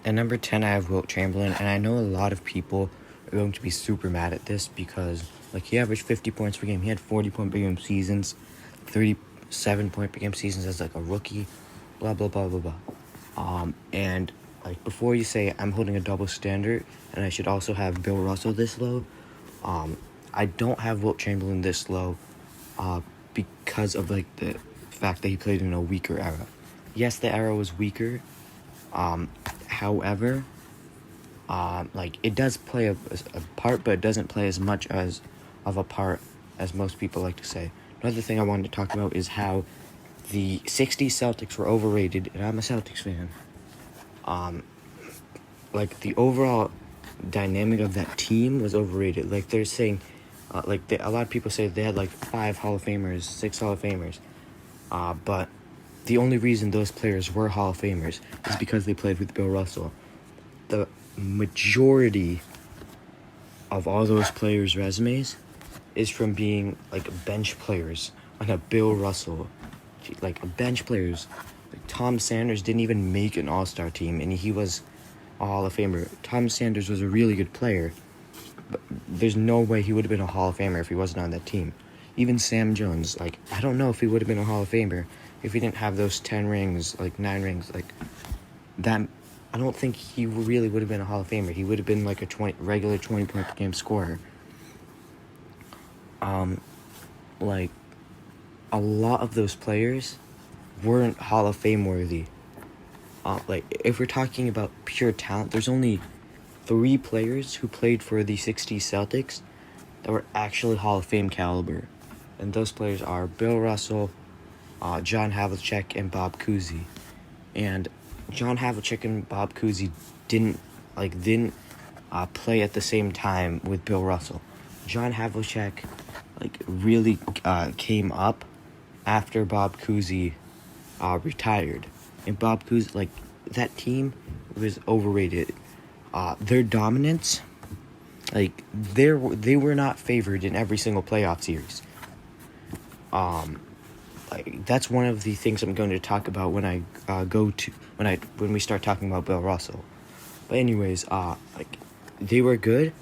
Speaker 1: At number 10, I have Wilt Chamberlain, and I know a lot of people are going to be super mad at this because he averaged 50 points per game. He had 40-point per game seasons, 37-point per game seasons as a rookie, blah blah blah blah blah. And before you say I'm holding a double standard and I should also have Bill Russell this low, I don't have Wilt Chamberlain this low because of like the fact that he played in a weaker era. Yes, the era was weaker. However, like it does play a part, but it doesn't play as much of a part as most people like to say. Another thing I wanted to talk about is how the 60s Celtics were overrated, and I'm a Celtics fan. Like the overall dynamic of that team was overrated. Like they're saying, a lot of people say they had like 5 Hall of Famers, 6 Hall of Famers, but the only reason those players were Hall of Famers is because they played with Bill Russell. The majority of all those players' resumes is from being like bench players on a Bill Russell, like bench players. Like Tom Sanders didn't even make an All-Star team, and he was a Hall of Famer. Tom Sanders was a really good player, but there's no way he would have been a Hall of Famer if he wasn't on that team. Even Sam Jones, like I don't know if he would have been a Hall of Famer if he didn't have those 10 rings, like 9 rings, like that. I don't think he really would have been a Hall of Famer. He would have been like a regular 20-point per game scorer. Like a lot of those players weren't Hall of Fame worthy. Like if we're talking about pure talent, there's only 3 players who played for the 60s Celtics that were actually Hall of Fame caliber, and those players are Bill Russell, John Havlicek, and Bob Cousy. And John Havlicek and Bob Cousy didn't play at the same time with Bill Russell. John Havlicek really came up after Bob Cousy retired, and Bob Cousy, that team was overrated. Their dominance, they were not favored in every single playoff series. That's one of the things I'm going to talk about when we start talking about Bill Russell. But anyways, they were good,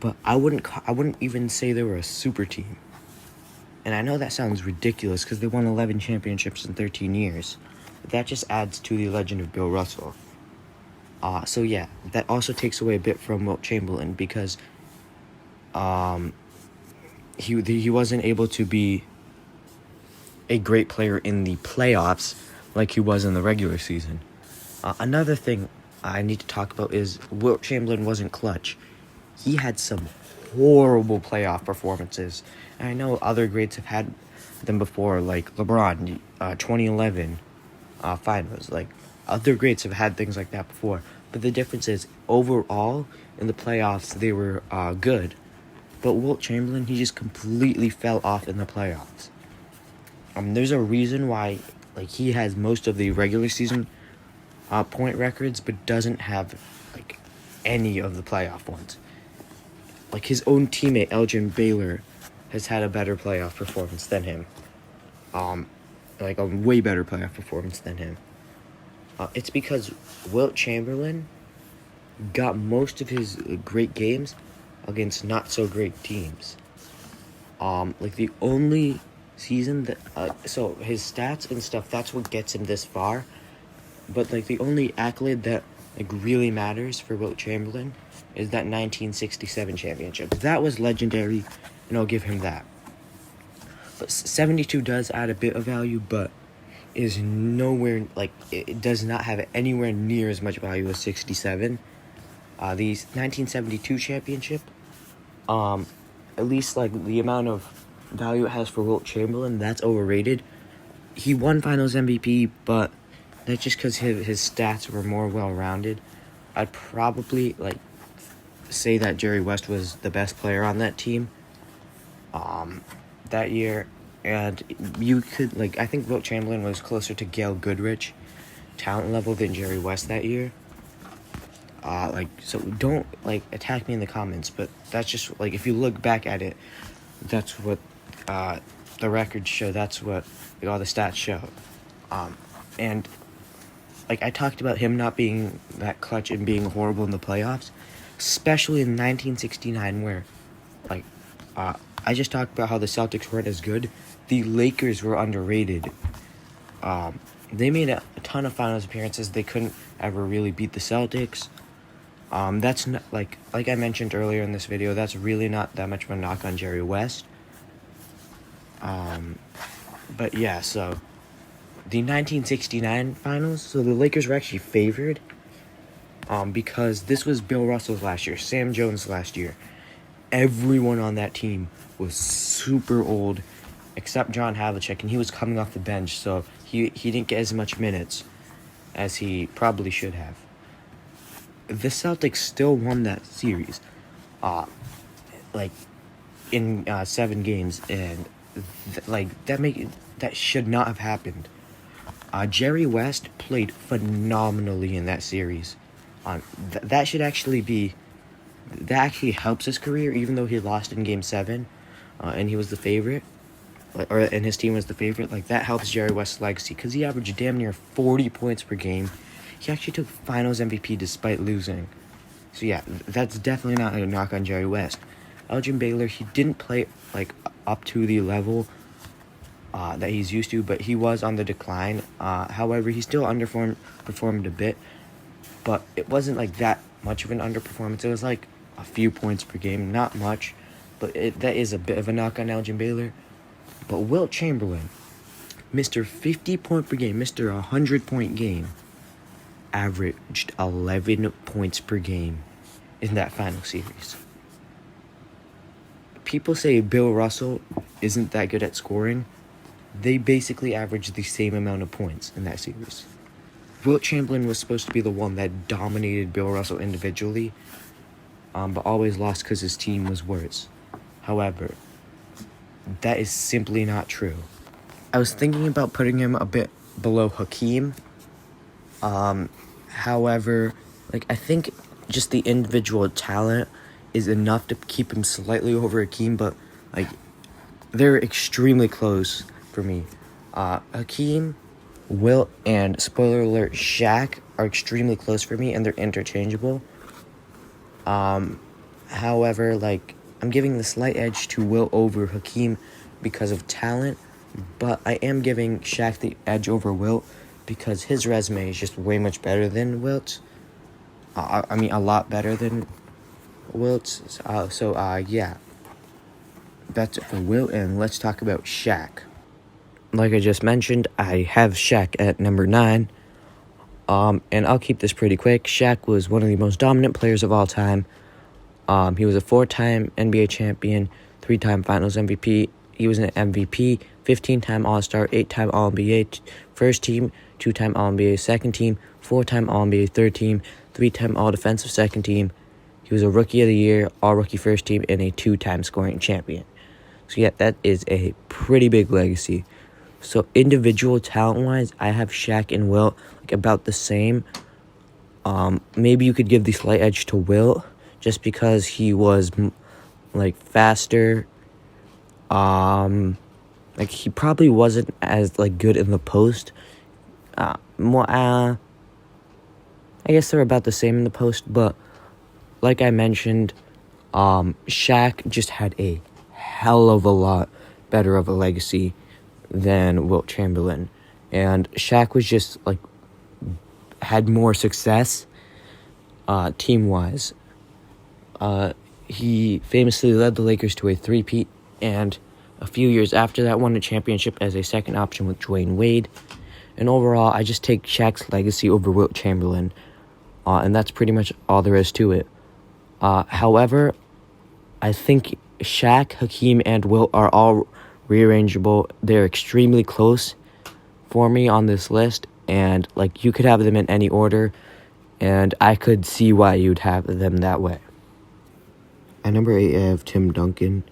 Speaker 1: but I wouldn't even say they were a super team. And I know that sounds ridiculous because they won 11 championships in 13 years. But that just adds to the legend of Bill Russell. So yeah, that also takes away a bit from Wilt Chamberlain because he wasn't able to be a great player in the playoffs like he was in the regular season. Another thing I need to talk about is Wilt Chamberlain wasn't clutch. He had some horrible playoff performances. And I know other greats have had them before, like LeBron, 2011 finals. Like other greats have had things like that before. But the difference is, overall, in the playoffs, they were good. But Wilt Chamberlain, he just completely fell off in the playoffs. There's a reason why he has most of the regular season point records, but doesn't have any of the playoff ones. His own teammate Elgin Baylor has had a better playoff performance than him. A way better playoff performance than him. It's because Wilt Chamberlain got most of his great games against not so great teams. The only season that so his stats and stuff, that's what gets him this far. But the only accolade that really matters for Wilt Chamberlain is that 1967 championship. That was legendary, and I'll give him that. But 72 does add a bit of value, but is nowhere it does not have anywhere near as much value as 67. The 1972 championship, at least the amount of value it has for Wilt Chamberlain, that's overrated. He won Finals MVP, but that's just because his stats were more well-rounded. I'd probably say that Jerry West was the best player on that team that year, and you could I think Wilt Chamberlain was closer to Gail Goodrich talent level than Jerry West that year. So don't attack me in the comments, but that's just if you look back at it, that's what the records show. That's what all the stats show. And I talked about him not being that clutch and being horrible in the playoffs, especially in 1969, where I just talked about how the Celtics weren't as good. The Lakers were underrated. They made a ton of finals appearances. They couldn't ever really beat the Celtics. That's not, like I mentioned earlier in this video, that's really not that much of a knock on Jerry West. But yeah, so the 1969 finals, so the Lakers were actually favored because this was Bill Russell's last year, Sam Jones' last year. Everyone on that team was super old except John Havlicek, and he was coming off the bench, so he didn't get as much minutes as he probably should have. The Celtics still won that series, in 7 games, and that should not have happened. Jerry West played phenomenally in that series. That actually helps his career, even though he lost in Game 7, and he was the favorite, and his team was the favorite. Like, that helps Jerry West's legacy, because he averaged damn near 40 points per game. He actually took Finals MVP despite losing. So yeah, that's definitely not a knock on Jerry West. Elgin Baylor, he didn't play up to the level that he's used to, but he was on the decline. However, he still performed a bit, but it wasn't like that much of an underperformance. It was like a few points per game, not much, but that is a bit of a knock on Elgin Baylor. But Wilt Chamberlain, Mr. 50 point per game, Mr. 100 point game, averaged 11 points per game in that final series. People say Bill Russell isn't that good at scoring. They basically averaged the same amount of points in that series. Wilt Chamberlain was supposed to be the one that dominated Bill Russell individually, but always lost because his team was worse. However, that is simply not true. I was thinking about putting him a bit below Hakeem. However, I think just the individual talent is enough to keep him slightly over Hakeem, but they're extremely close for me. Hakeem, Wilt, and spoiler alert, Shaq are extremely close for me, and they're interchangeable. However, I'm giving the slight edge to Wilt over Hakeem because of talent, but I am giving Shaq the edge over Wilt because his resume is just way much better than Wilt's. A lot better than Wilt's. Yeah. That's it for Wilt, and let's talk about Shaq. Like I just mentioned, I have Shaq at number 9. And I'll keep this pretty quick. Shaq was one of the most dominant players of all time. He was a 4-time NBA champion, 3-time Finals MVP. He was an MVP, 15-time All-Star, 8-time All-NBA first team, 2-time All-NBA second team, 4-time All-NBA third team, 3-time All-Defensive second team. He was a Rookie of the Year, All-Rookie first team, and a 2-time scoring champion. So yeah, that is a pretty big legacy. So individual talent-wise, I have Shaq and Wilt about the same. Maybe you could give the slight edge to Wilt just because he was faster. He probably wasn't as good in the post. I guess they're about the same in the post, but like I mentioned, Shaq just had a hell of a lot better of a legacy than Wilt Chamberlain. And Shaq was just had more success team-wise. He famously led the Lakers to a 3-peat, and a few years after that won a championship as a second option with Dwyane Wade. And overall, I just take Shaq's legacy over Wilt Chamberlain, and that's pretty much all there is to it. However, I think Shaq, Hakeem, and Wilt are all rearrangeable. They're extremely close for me on this list, and you could have them in any order, and I could see why you'd have them that way. At number 8, I have Tim Duncan,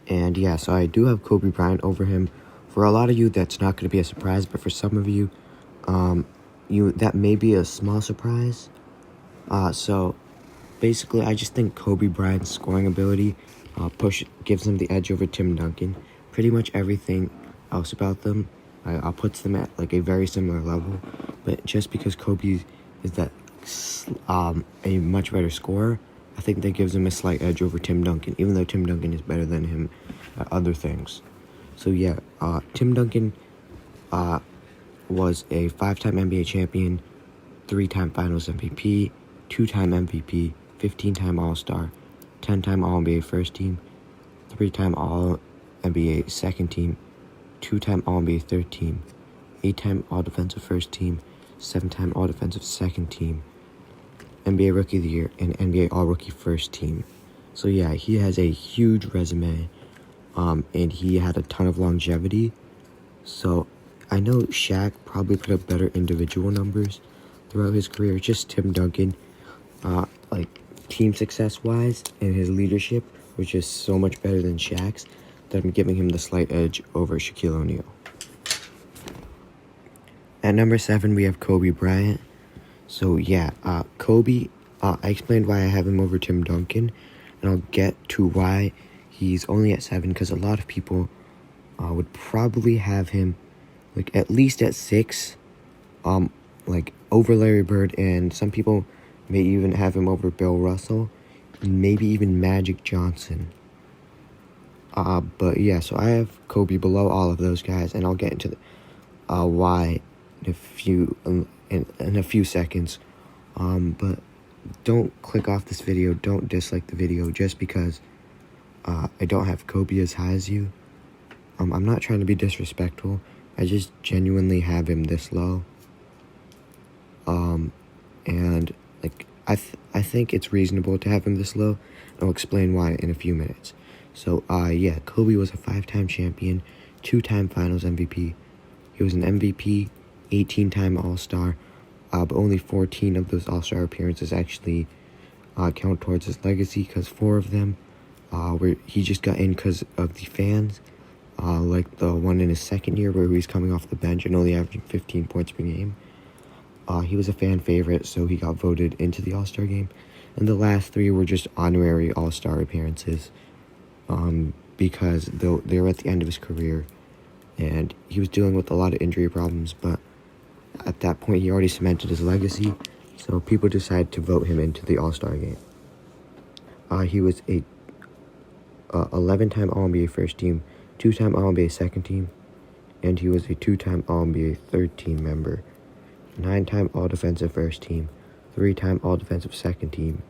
Speaker 1: and yeah, so I do have Kobe Bryant over him. For a lot of you, that's not going to be a surprise, but for some of you, that may be a small surprise. So basically, I just think Kobe Bryant's scoring ability gives him the edge over Tim Duncan. Pretty much everything else about them, I'll put them at a very similar level, but just because Kobe is a much better scorer, I think that gives him a slight edge over Tim Duncan, even though Tim Duncan is better than him at other things. So yeah, Tim Duncan was a 5-time NBA champion, 3-time Finals MVP, 2-time MVP, 15-time All-Star, 10-time All-NBA first team, 3-time All-NBA second team, 2-time All-NBA third team, 8-time All-Defensive first team, 7-time All-Defensive second team, NBA Rookie of the Year, and NBA All-Rookie first team. So yeah, he has a huge resume, and he had a ton of longevity. So I know Shaq probably put up better individual numbers throughout his career. Just Tim Duncan, team success-wise and his leadership was just so much better than Shaq's that I'm giving him the slight edge over Shaquille O'Neal. At number 7, we have Kobe Bryant. So yeah, Kobe, I explained why I have him over Tim Duncan, and I'll get to why he's only at 7, because a lot of people would probably have him at least at 6, over Larry Bird, and some people may even have him over Bill Russell, and maybe even Magic Johnson. But yeah, so I have Kobe below all of those guys, and I'll get into why in a few seconds. But don't click off this video, don't dislike the video just because I don't have Kobe as high as you. I'm not trying to be disrespectful, I just genuinely have him this low. And I think it's reasonable to have him this low. I'll explain why in a few minutes. So yeah, Kobe was a 5-time champion, 2-time Finals MVP. He was an MVP, 18-time All-Star, but only 14 of those All-Star appearances actually count towards his legacy, because 4 of them where he just got in because of the fans, like the one in his second year where he was coming off the bench and only averaging 15 points per game. He was a fan favorite, so he got voted into the All-Star game. And the last 3 were just honorary All-Star appearances, because they were at the end of his career, and he was dealing with a lot of injury problems, but at that point he already cemented his legacy, so people decided to vote him into the All-Star game. He was a 11-time All-NBA first team, 2-time All-NBA second team, and he was a 2-time All-NBA third team member, 9-time All-Defensive first team, 3-time All-Defensive second team,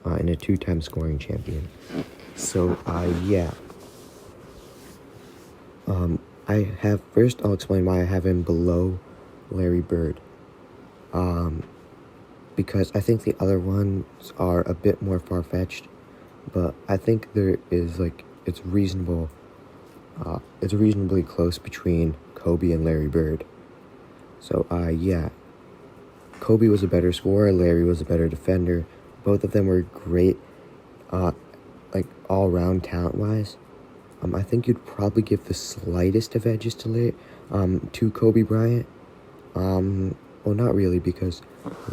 Speaker 1: and a 2-time scoring champion. So, yeah. I'll explain why I have him below Larry Bird. Because I think the other ones are a bit more far-fetched, but I think there is, it's reasonable, it's reasonably close between Kobe and Larry Bird. So, yeah. Kobe was a better scorer, Larry was a better defender. Both of them were great, all-around talent-wise. I think you'd probably give the slightest of edges to Kobe Bryant. Well, not really, because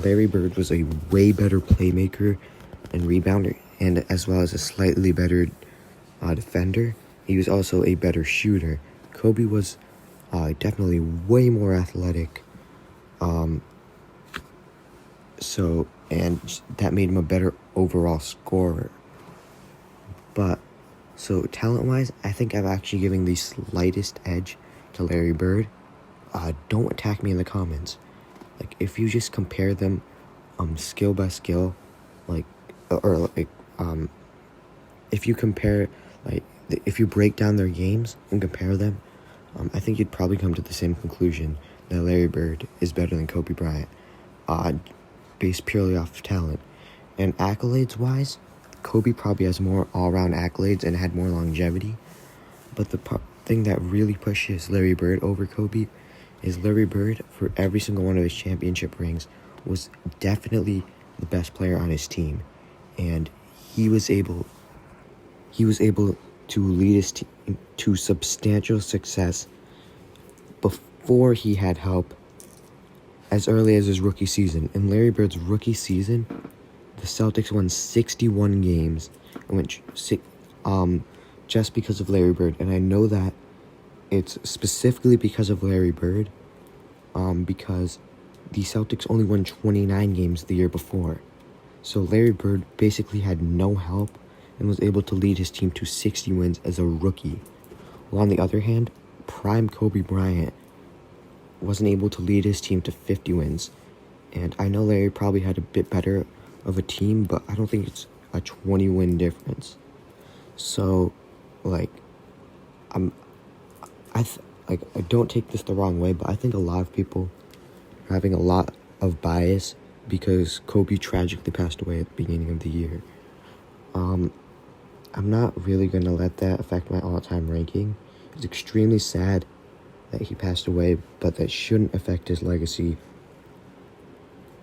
Speaker 1: Larry Bird was a way better playmaker and rebounder, and as well as a slightly better defender. He was also a better shooter. Kobe was definitely way more athletic. And that made him a better overall scorer. But, so talent-wise, I think I'm actually giving the slightest edge to Larry Bird. Don't attack me in the comments. If you just compare them, skill by skill, if you compare, if you break down their games and compare them, I think you'd probably come to the same conclusion that Larry Bird is better than Kobe Bryant, based purely off of talent. And accolades-wise, Kobe probably has more all-around accolades and had more longevity. But the thing that really pushes Larry Bird over Kobe is Larry Bird, for every single one of his championship rings, was definitely the best player on his team. And he was able to lead his team to substantial success before he had help as early as his rookie season. In Larry Bird's rookie season, the Celtics won 61 games and went just because of Larry Bird. And I know that it's specifically because of Larry Bird, because the Celtics only won 29 games the year before. So Larry Bird basically had no help and was able to lead his team to 60 wins as a rookie. While on the other hand, prime Kobe Bryant wasn't able to lead his team to 50 wins. And I know Larry probably had a bit better of a team, but I don't think it's a 20-win difference. So, like, I don't take this the wrong way, but I think a lot of people are having a lot of bias because Kobe tragically passed away at the beginning of the year. I'm not really going to let that affect my all-time ranking. It's extremely sad that he passed away, but that shouldn't affect his legacy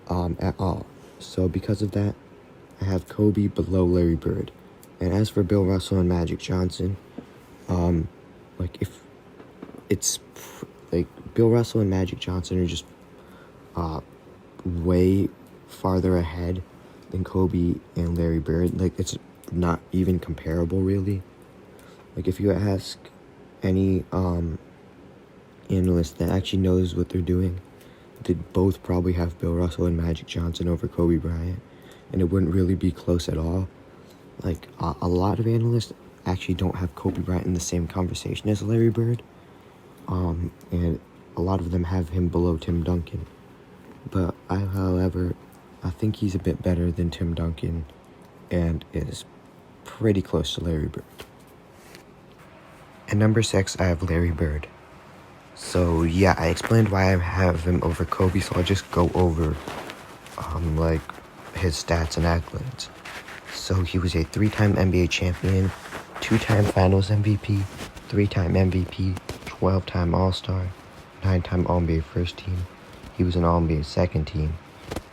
Speaker 1: at all. So because of that, I have Kobe below Larry Bird. And as for Bill Russell and Magic Johnson, if it's like Bill Russell and Magic Johnson are just way farther ahead than Kobe and Larry Bird. Like, it's not even comparable, really. Like, if you ask any analyst that actually knows what they're doing, they'd both probably have Bill Russell and Magic Johnson over Kobe Bryant, and it wouldn't really be close at all. Like, a lot of analysts actually don't have Kobe Bryant in the same conversation as Larry Bird, and a lot of them have him below Tim Duncan. But however, I think he's a bit better than Tim Duncan and is pretty close to Larry Bird. At number 6, I have Larry Bird. So yeah, I explained why I have him over Kobe, so I'll just go over his stats and accolades. So he was a 3-time NBA champion, 2-time Finals MVP, 3-time MVP, 12-time All-Star, 9-time All-NBA First Team. He was an All-NBA Second Team,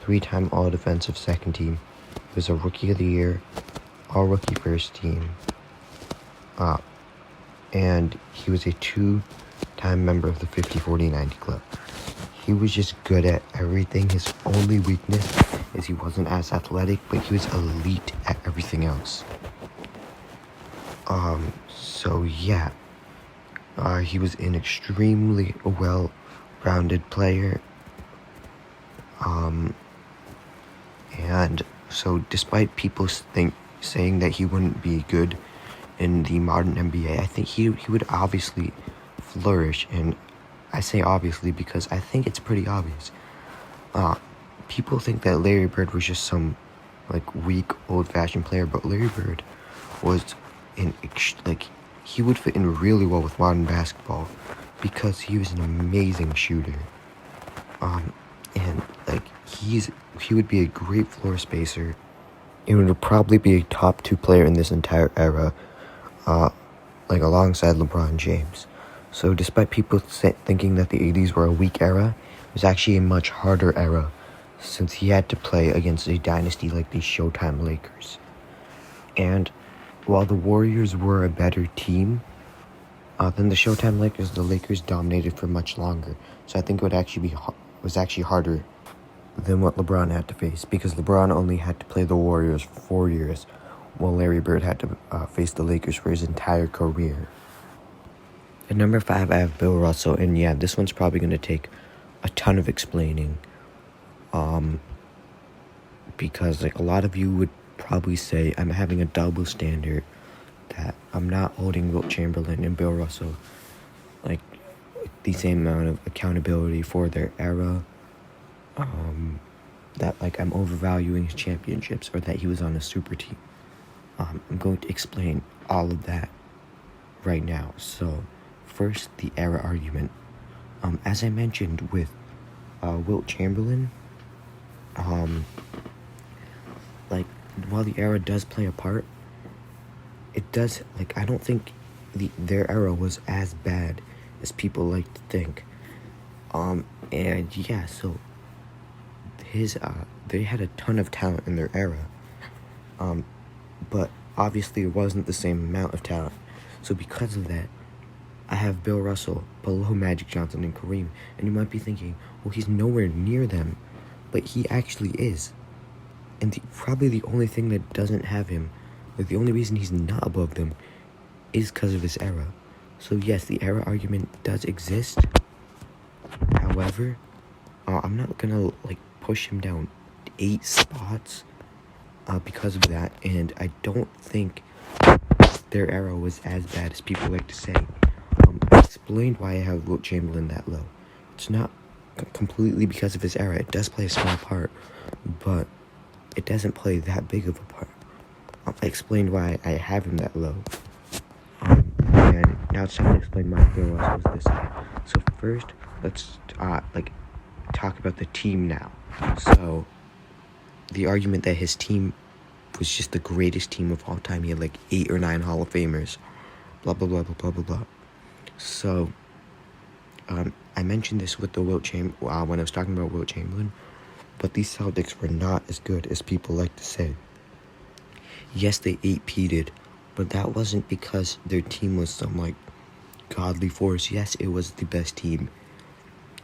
Speaker 1: 3-time All-Defensive Second Team. He was a Rookie of the Year, All-Rookie First Team, and he was a 2-time member of the 50-40-90 Club. He was just good at everything. His only weakness is he wasn't as athletic, but he was elite at everything else. So yeah, he was an extremely well-rounded player. And so despite people saying that he wouldn't be good in the modern NBA, I think he would obviously flourish. And I say obviously because I think it's pretty obvious. People think that Larry Bird was just some weak old-fashioned player, but Larry Bird was he would fit in really well with modern basketball because he was an amazing shooter. And he would be a great floor spacer and would probably be a top 2 player in this entire era, alongside LeBron James. So despite people thinking that the 80s were a weak era, it was actually a much harder era since he had to play against a dynasty like the Showtime Lakers. And while the Warriors were a better team than the Showtime Lakers, the Lakers dominated for much longer. So I think it was actually harder than what LeBron had to face, because LeBron only had to play the Warriors for 4 years, while Larry Bird had to face the Lakers for his entire career. At number 5, I have Bill Russell, and yeah, this one's probably going to take a ton of explaining, because a lot of you would probably say I'm having a double standard, that I'm not holding Wilt Chamberlain and Bill Russell the same amount of accountability for their era, that I'm overvaluing his championships, or that he was on a super team. I'm going to explain all of that right now. So first, the era argument. As I mentioned with Wilt Chamberlain, while the era does play a part, it does, I don't think their era was as bad as people like to think. And yeah, so they had a ton of talent in their era, but obviously it wasn't the same amount of talent. So because of that, I have Bill Russell below Magic Johnson and Kareem. And you might be thinking, well, he's nowhere near them, but he actually is. And probably the only thing that doesn't have him, the only reason he's not above them, is because of his era. So yes, the era argument does exist. However, I'm not gonna push him down 8 spots because of that, and I don't think their era was as bad as people like to say. I explained why I have Wilt Chamberlain that low. It's not completely because of his era. It does play a small part, but it doesn't play that big of a part. I explained why I have him that low. And now it's time to explain why Bill Russell is this high. So first, let's talk about the team now. So the argument that his team was just the greatest team of all time. He had 8 or 9 Hall of Famers. Blah blah blah blah blah blah blah. So I mentioned this with the when I was talking about Wilt Chamberlain, but these Celtics were not as good as people like to say. Yes, they 8-peated, but that wasn't because their team was some godly force. Yes, it was the best team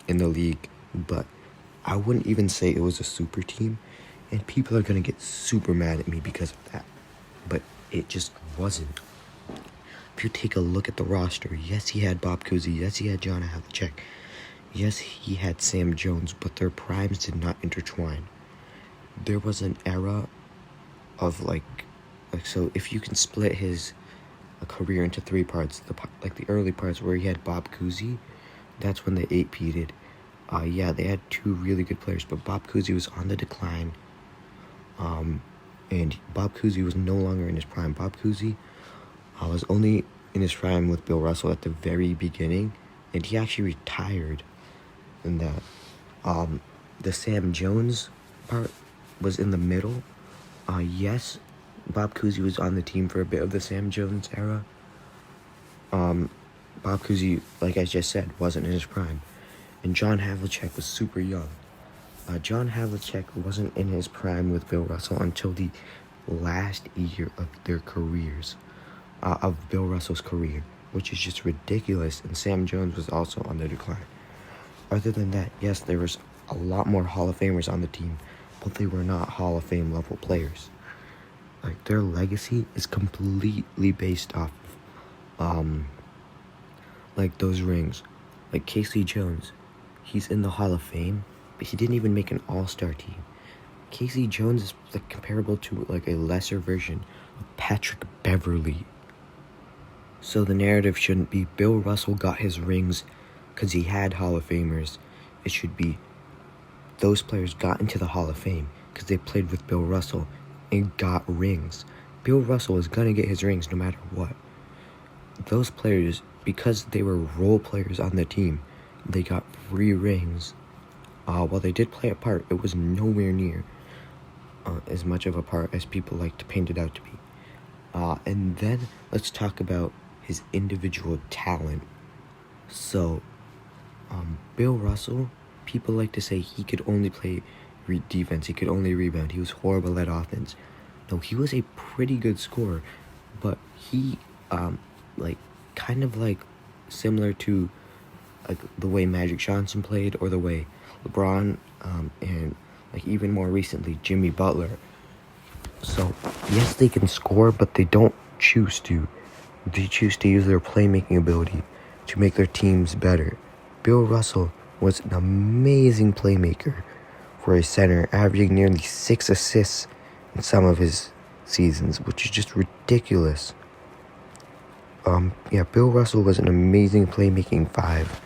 Speaker 1: in the league, but I wouldn't even say it was a super team, and people are gonna get super mad at me because of that. But it just wasn't. If you take a look at the roster, yes, he had Bob Cousy, yes, he had John Havlicek, yes, he had Sam Jones, but their primes did not intertwine. There was an era of so if you can split his career into 3 parts, the early parts where he had Bob Cousy, that's when they 8-peated. Yeah, they had 2 really good players, but Bob Cousy was on the decline. And Bob Cousy was no longer in his prime. Bob Cousy was only in his prime with Bill Russell at the very beginning, and he actually retired in that. The Sam Jones part was in the middle. Yes, Bob Cousy was on the team for a bit of the Sam Jones era. Bob Cousy, like I just said, wasn't in his prime. And John Havlicek was super young. John Havlicek wasn't in his prime with Bill Russell until the last year of their careers, of Bill Russell's career, which is just ridiculous. And Sam Jones was also on the decline. Other than that, yes, there was a lot more Hall of Famers on the team, but they were not Hall of Fame level players. Their legacy is completely based off of, those rings. Casey Jones, he's in the Hall of Fame, but he didn't even make an all-star team. Casey Jones is comparable to a lesser version of Patrick Beverley. So the narrative shouldn't be Bill Russell got his rings because he had Hall of Famers. It should be those players got into the Hall of Fame because they played with Bill Russell and got rings. Bill Russell is going to get his rings no matter what. Those players, because they were role players on the team, they got 3 rings. While they did play a part, it was nowhere near as much of a part as people like to paint it out to be. And then let's talk about his individual talent. So, Bill Russell, people like to say he could only play defense, he could only rebound, he was horrible at offense. No, he was a pretty good scorer, but he, kind of similar to the way Magic Johnson played, or the way LeBron, and even more recently, Jimmy Butler. So, yes, they can score, but they don't choose to. They choose to use their playmaking ability to make their teams better. Bill Russell was an amazing playmaker for a center, averaging nearly 6 assists in some of his seasons, which is just ridiculous. Bill Russell was an amazing playmaking 5.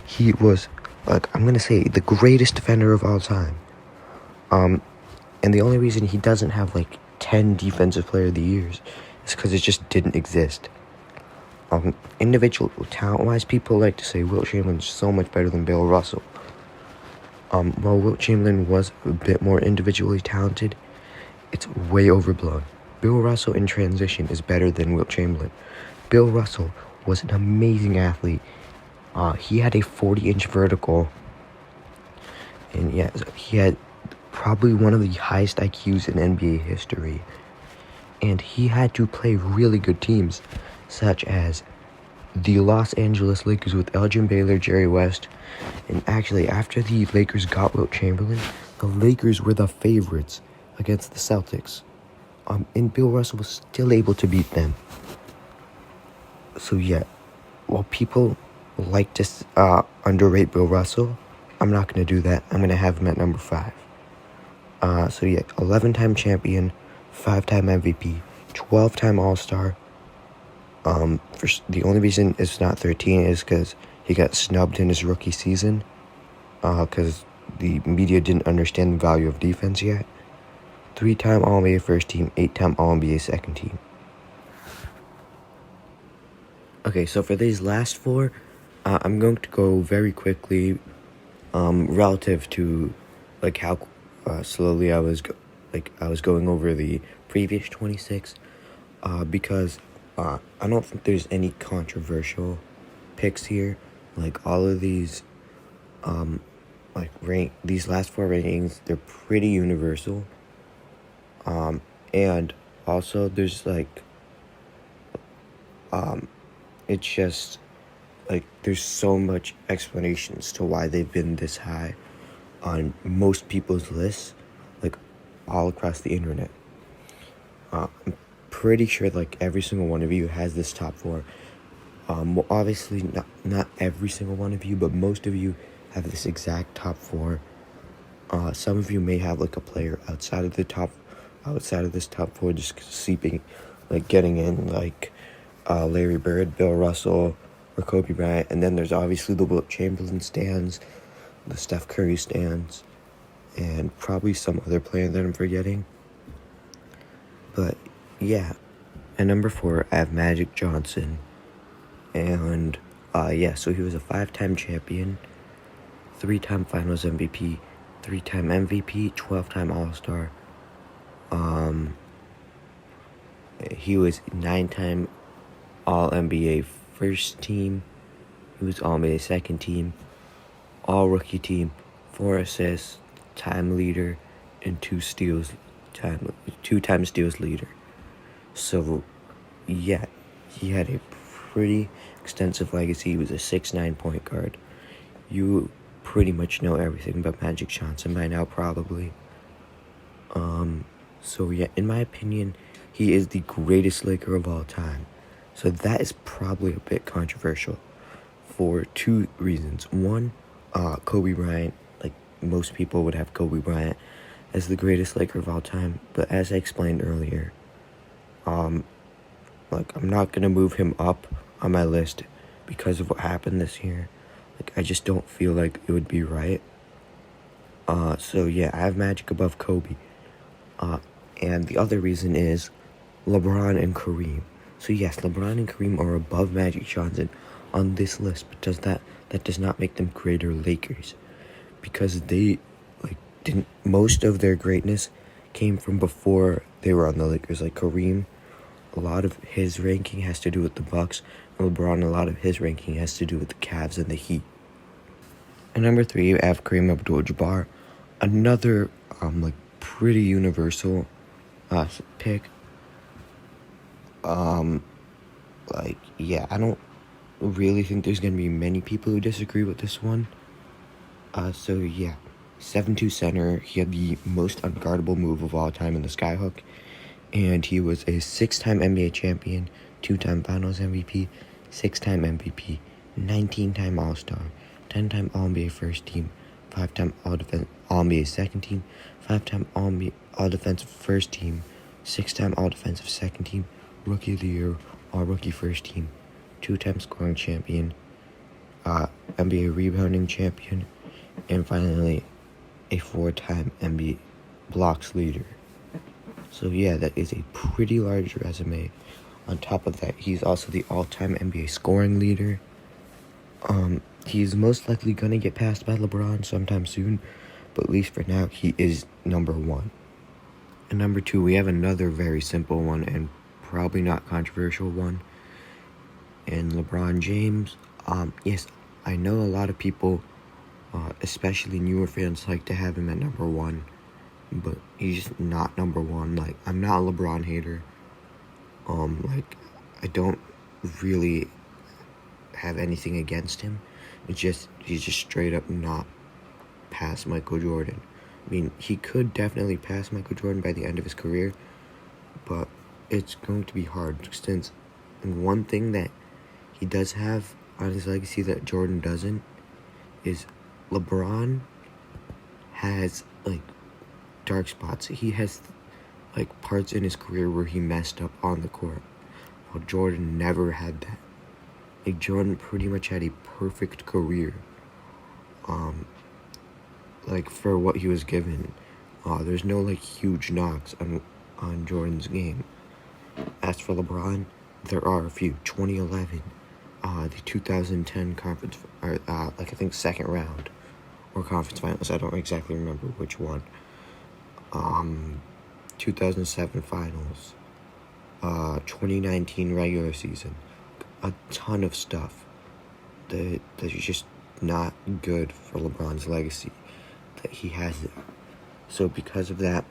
Speaker 1: He was, I'm going to say, the greatest defender of all time. And the only reason he doesn't have 10 Defensive Player of the Years is because it just didn't exist. Individual talent-wise, people like to say Wilt Chamberlain's so much better than Bill Russell. While Wilt Chamberlain was a bit more individually talented, it's way overblown. Bill Russell in transition is better than Wilt Chamberlain. Bill Russell was an amazing athlete. He had a 40-inch vertical, and he had probably one of the highest IQs in NBA history. And he had to play really good teams, such as the Los Angeles Lakers with Elgin Baylor, Jerry West. And actually, after the Lakers got Wilt Chamberlain, the Lakers were the favorites against the Celtics. And Bill Russell was still able to beat them. So while people like to underrate Bill Russell, I'm not going to do that. I'm going to have him at number 5. 11-time champion, 5-time MVP, 12-time All-Star. The only reason it's not 13 is because he got snubbed in his rookie season, because the media didn't understand the value of defense yet. 3-time All-NBA first team, 8-time All-NBA second team. Okay, so for these last four, I'm going to go very quickly, relative to like how slowly I was going over the previous 26, because I don't think there's any controversial picks here. Like all of these, these last four rankings, they're pretty universal. And also there's it's just there's so much explanations to why they've been this high on most people's lists, all across the internet. I'm pretty sure every single one of you has this top four. Well, obviously not every single one of you, but most of you have this exact top four. Some of you may have a player outside of this top four just sleeping, getting in, Larry Bird, Bill Russell, or Kobe Bryant. And then there's obviously the Wilt Chamberlain stands, the Steph Curry stands, and probably some other player that I'm forgetting. But yeah, at number 4 I have Magic Johnson, and so he was a 5-time champion, 3-time Finals MVP, 3-time MVP, 12-time All-Star. He was 9-time All-NBA first team. He was All-NBA second team, All-Rookie team, 4 assists, time leader, and 2-time steals leader. So, yeah, he had a pretty extensive legacy. He was a 6'9" point guard. You pretty much know everything about Magic Johnson by now, probably. So yeah, in my opinion, he is the greatest Laker of all time. So that is probably a bit controversial for 2 reasons. One, Kobe Bryant. Most people would have Kobe Bryant as the greatest Laker of all time. But as I explained earlier, I'm not gonna move him up on my list because of what happened this year. I just don't feel like it would be right. So yeah, I have Magic above Kobe. And the other reason is LeBron and Kareem. So yes, LeBron and Kareem are above Magic Johnson on this list, but that does not make them greater Lakers, because they didn't. Most of their greatness came from before they were on the Lakers. Kareem, a lot of his ranking has to do with the Bucks, and LeBron, a lot of his ranking has to do with the Cavs and the Heat. At number 3, you have Kareem Abdul-Jabbar, another pretty universal pick. I don't really think there's gonna be many people who disagree with this one. 7'2" center. He had the most unguardable move of all time in the skyhook, and he was a 6-time NBA champion, 2-time Finals MVP, 6-time MVP, 19-time All-Star, 10-time All-NBA first team, 5-time All-NBA second team, 5-time All-Defensive first team, 6-time All-Defensive second team, Rookie of the Year, All-Rookie first team, 2-time scoring champion, NBA rebounding champion, and finally a 4-time NBA blocks leader. So yeah, that is a pretty large resume. On top of that, he's also the all-time NBA scoring leader. He's most likely gonna get passed by LeBron sometime soon, but at least for now, he is number 1. And number 2, we have another very simple one and probably not controversial one. And LeBron James. Yes, I know a lot of people, especially newer fans, like to have him at number 1, but he's not number 1. I'm not a LeBron hater. I don't really have anything against him. It's just he's just straight up not past Michael Jordan. I mean, he could definitely pass Michael Jordan by the end of his career, but it's going to be hard, since one thing that he does have on his legacy that Jordan doesn't is LeBron has dark spots. He has parts in his career where he messed up on the court, while Jordan never had that. Jordan pretty much had a perfect career, for what he was given. There's no like huge knocks on Jordan's game. As for LeBron, there are a few. 2011, the 2010 conference, or I think second round or conference finals. I don't exactly remember which one. 2007 finals. 2019 regular season. A ton of stuff that is just not good for LeBron's legacy that he has there. So because of that,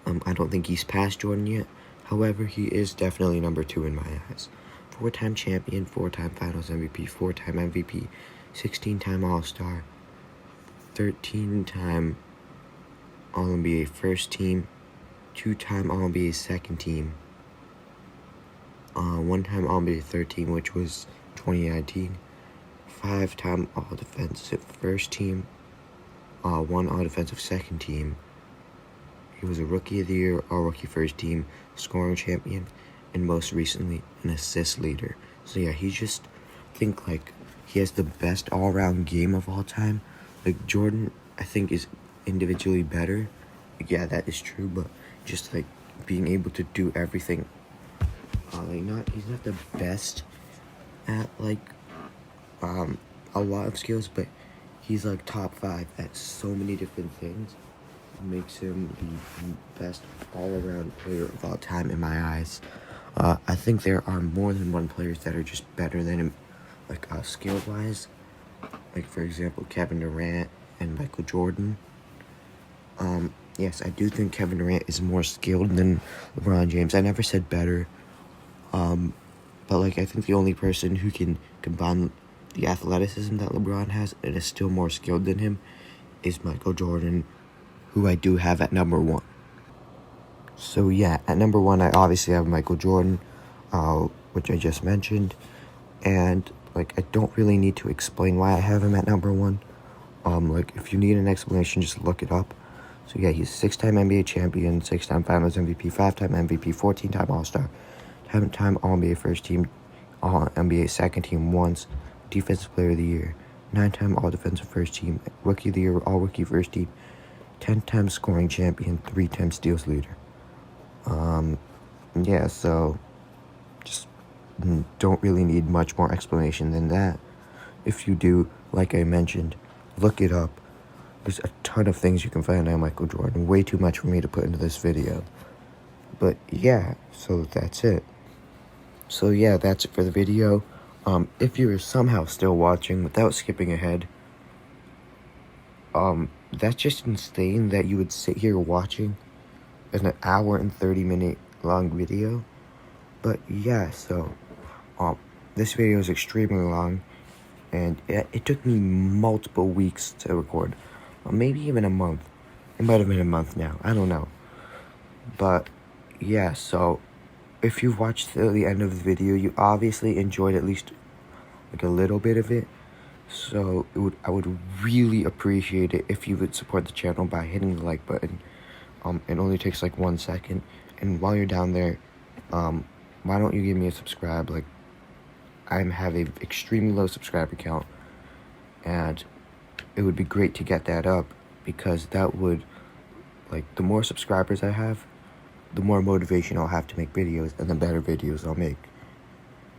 Speaker 1: I don't think he's past Jordan yet. However, he is definitely number 2 in my eyes. 4-time champion, 4-time finals MVP, 4-time MVP, 16-time All-Star, 13-time All-NBA first team, 2-time All-NBA second team, 1-time All-NBA third team, which was 2019, 5-time All-Defensive first team, 1 All-Defensive second team. He was a Rookie of the Year, All-Rookie first team, scoring champion, and most recently, an assist leader. So yeah, he just think like he has the best all-around game of all time. Like Jordan, I think is individually better. Yeah, that is true, but just like being able to do everything. He's not the best at like a lot of skills, but he's like top 5 at so many different things. It makes him the best all-around player of all time in my eyes. I think there are more than one players that are just better than him, like skill-wise. Like for example, Kevin Durant and Michael Jordan. Yes, I do think Kevin Durant is more skilled than LeBron James. I never said better. But like I think the only person who can combine the athleticism that LeBron has and is still more skilled than him is Michael Jordan, who I do have at number 1. So yeah, at number 1 I obviously have Michael Jordan, which I just mentioned, and like I don't really need to explain why I have him at number 1. Like if you need an explanation, just look it up. So yeah, he's 6-time NBA champion, 6-time Finals MVP, 5-time MVP, 14-time All-Star, 10-time All-NBA first team, All-NBA second team once, Defensive Player of the Year, 9-time All-Defensive first team, Rookie of the Year, All-Rookie first team, 10-time scoring champion, 3-time steals leader. Yeah, so just don't really need much more explanation than that. If you do, like I mentioned, look it up. There's a ton of things you can find on Michael Jordan. Way too much for me to put into this video. But yeah, so that's it. So yeah, that's it for the video. If you're somehow still watching without skipping ahead, that's just insane that you would sit here watching an hour and 30-minute long video. But yeah, so this video is extremely long, and it took me multiple weeks to record, maybe even a month. It might have been a month now, I don't know. But yeah, so if you've watched till the end of the video, you obviously enjoyed at least like a little bit of it. So I would really appreciate it if you would support the channel by hitting the like button. It only takes like 1 second. And while you're down there, why don't you give me a subscribe? Like, I have a extremely low subscriber count, and it would be great to get that up, because that would, like, the more subscribers I have, the more motivation I'll have to make videos, and the better videos I'll make.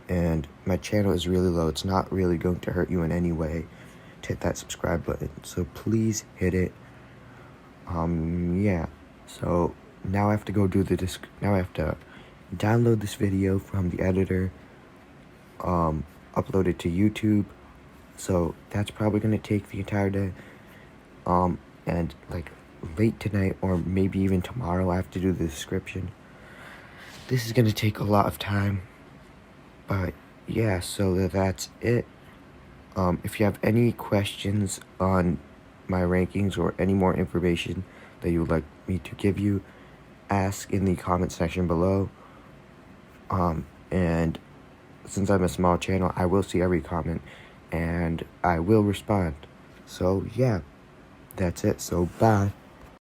Speaker 1: And my channel is really low. It's not really going to hurt you in any way to hit that subscribe button. So please hit it. Yeah. So now I have to go do now I have to download this video from the editor, upload it to YouTube. So that's probably going to take the entire day. And like late tonight or maybe even tomorrow, I have to do the description. This is going to take a lot of time. But yeah, so that's it. If you have any questions on my rankings or any more information that you would like me to give you, ask in the comment section below. And since I'm a small channel, I will see every comment and I will respond. So yeah, that's it. So bye.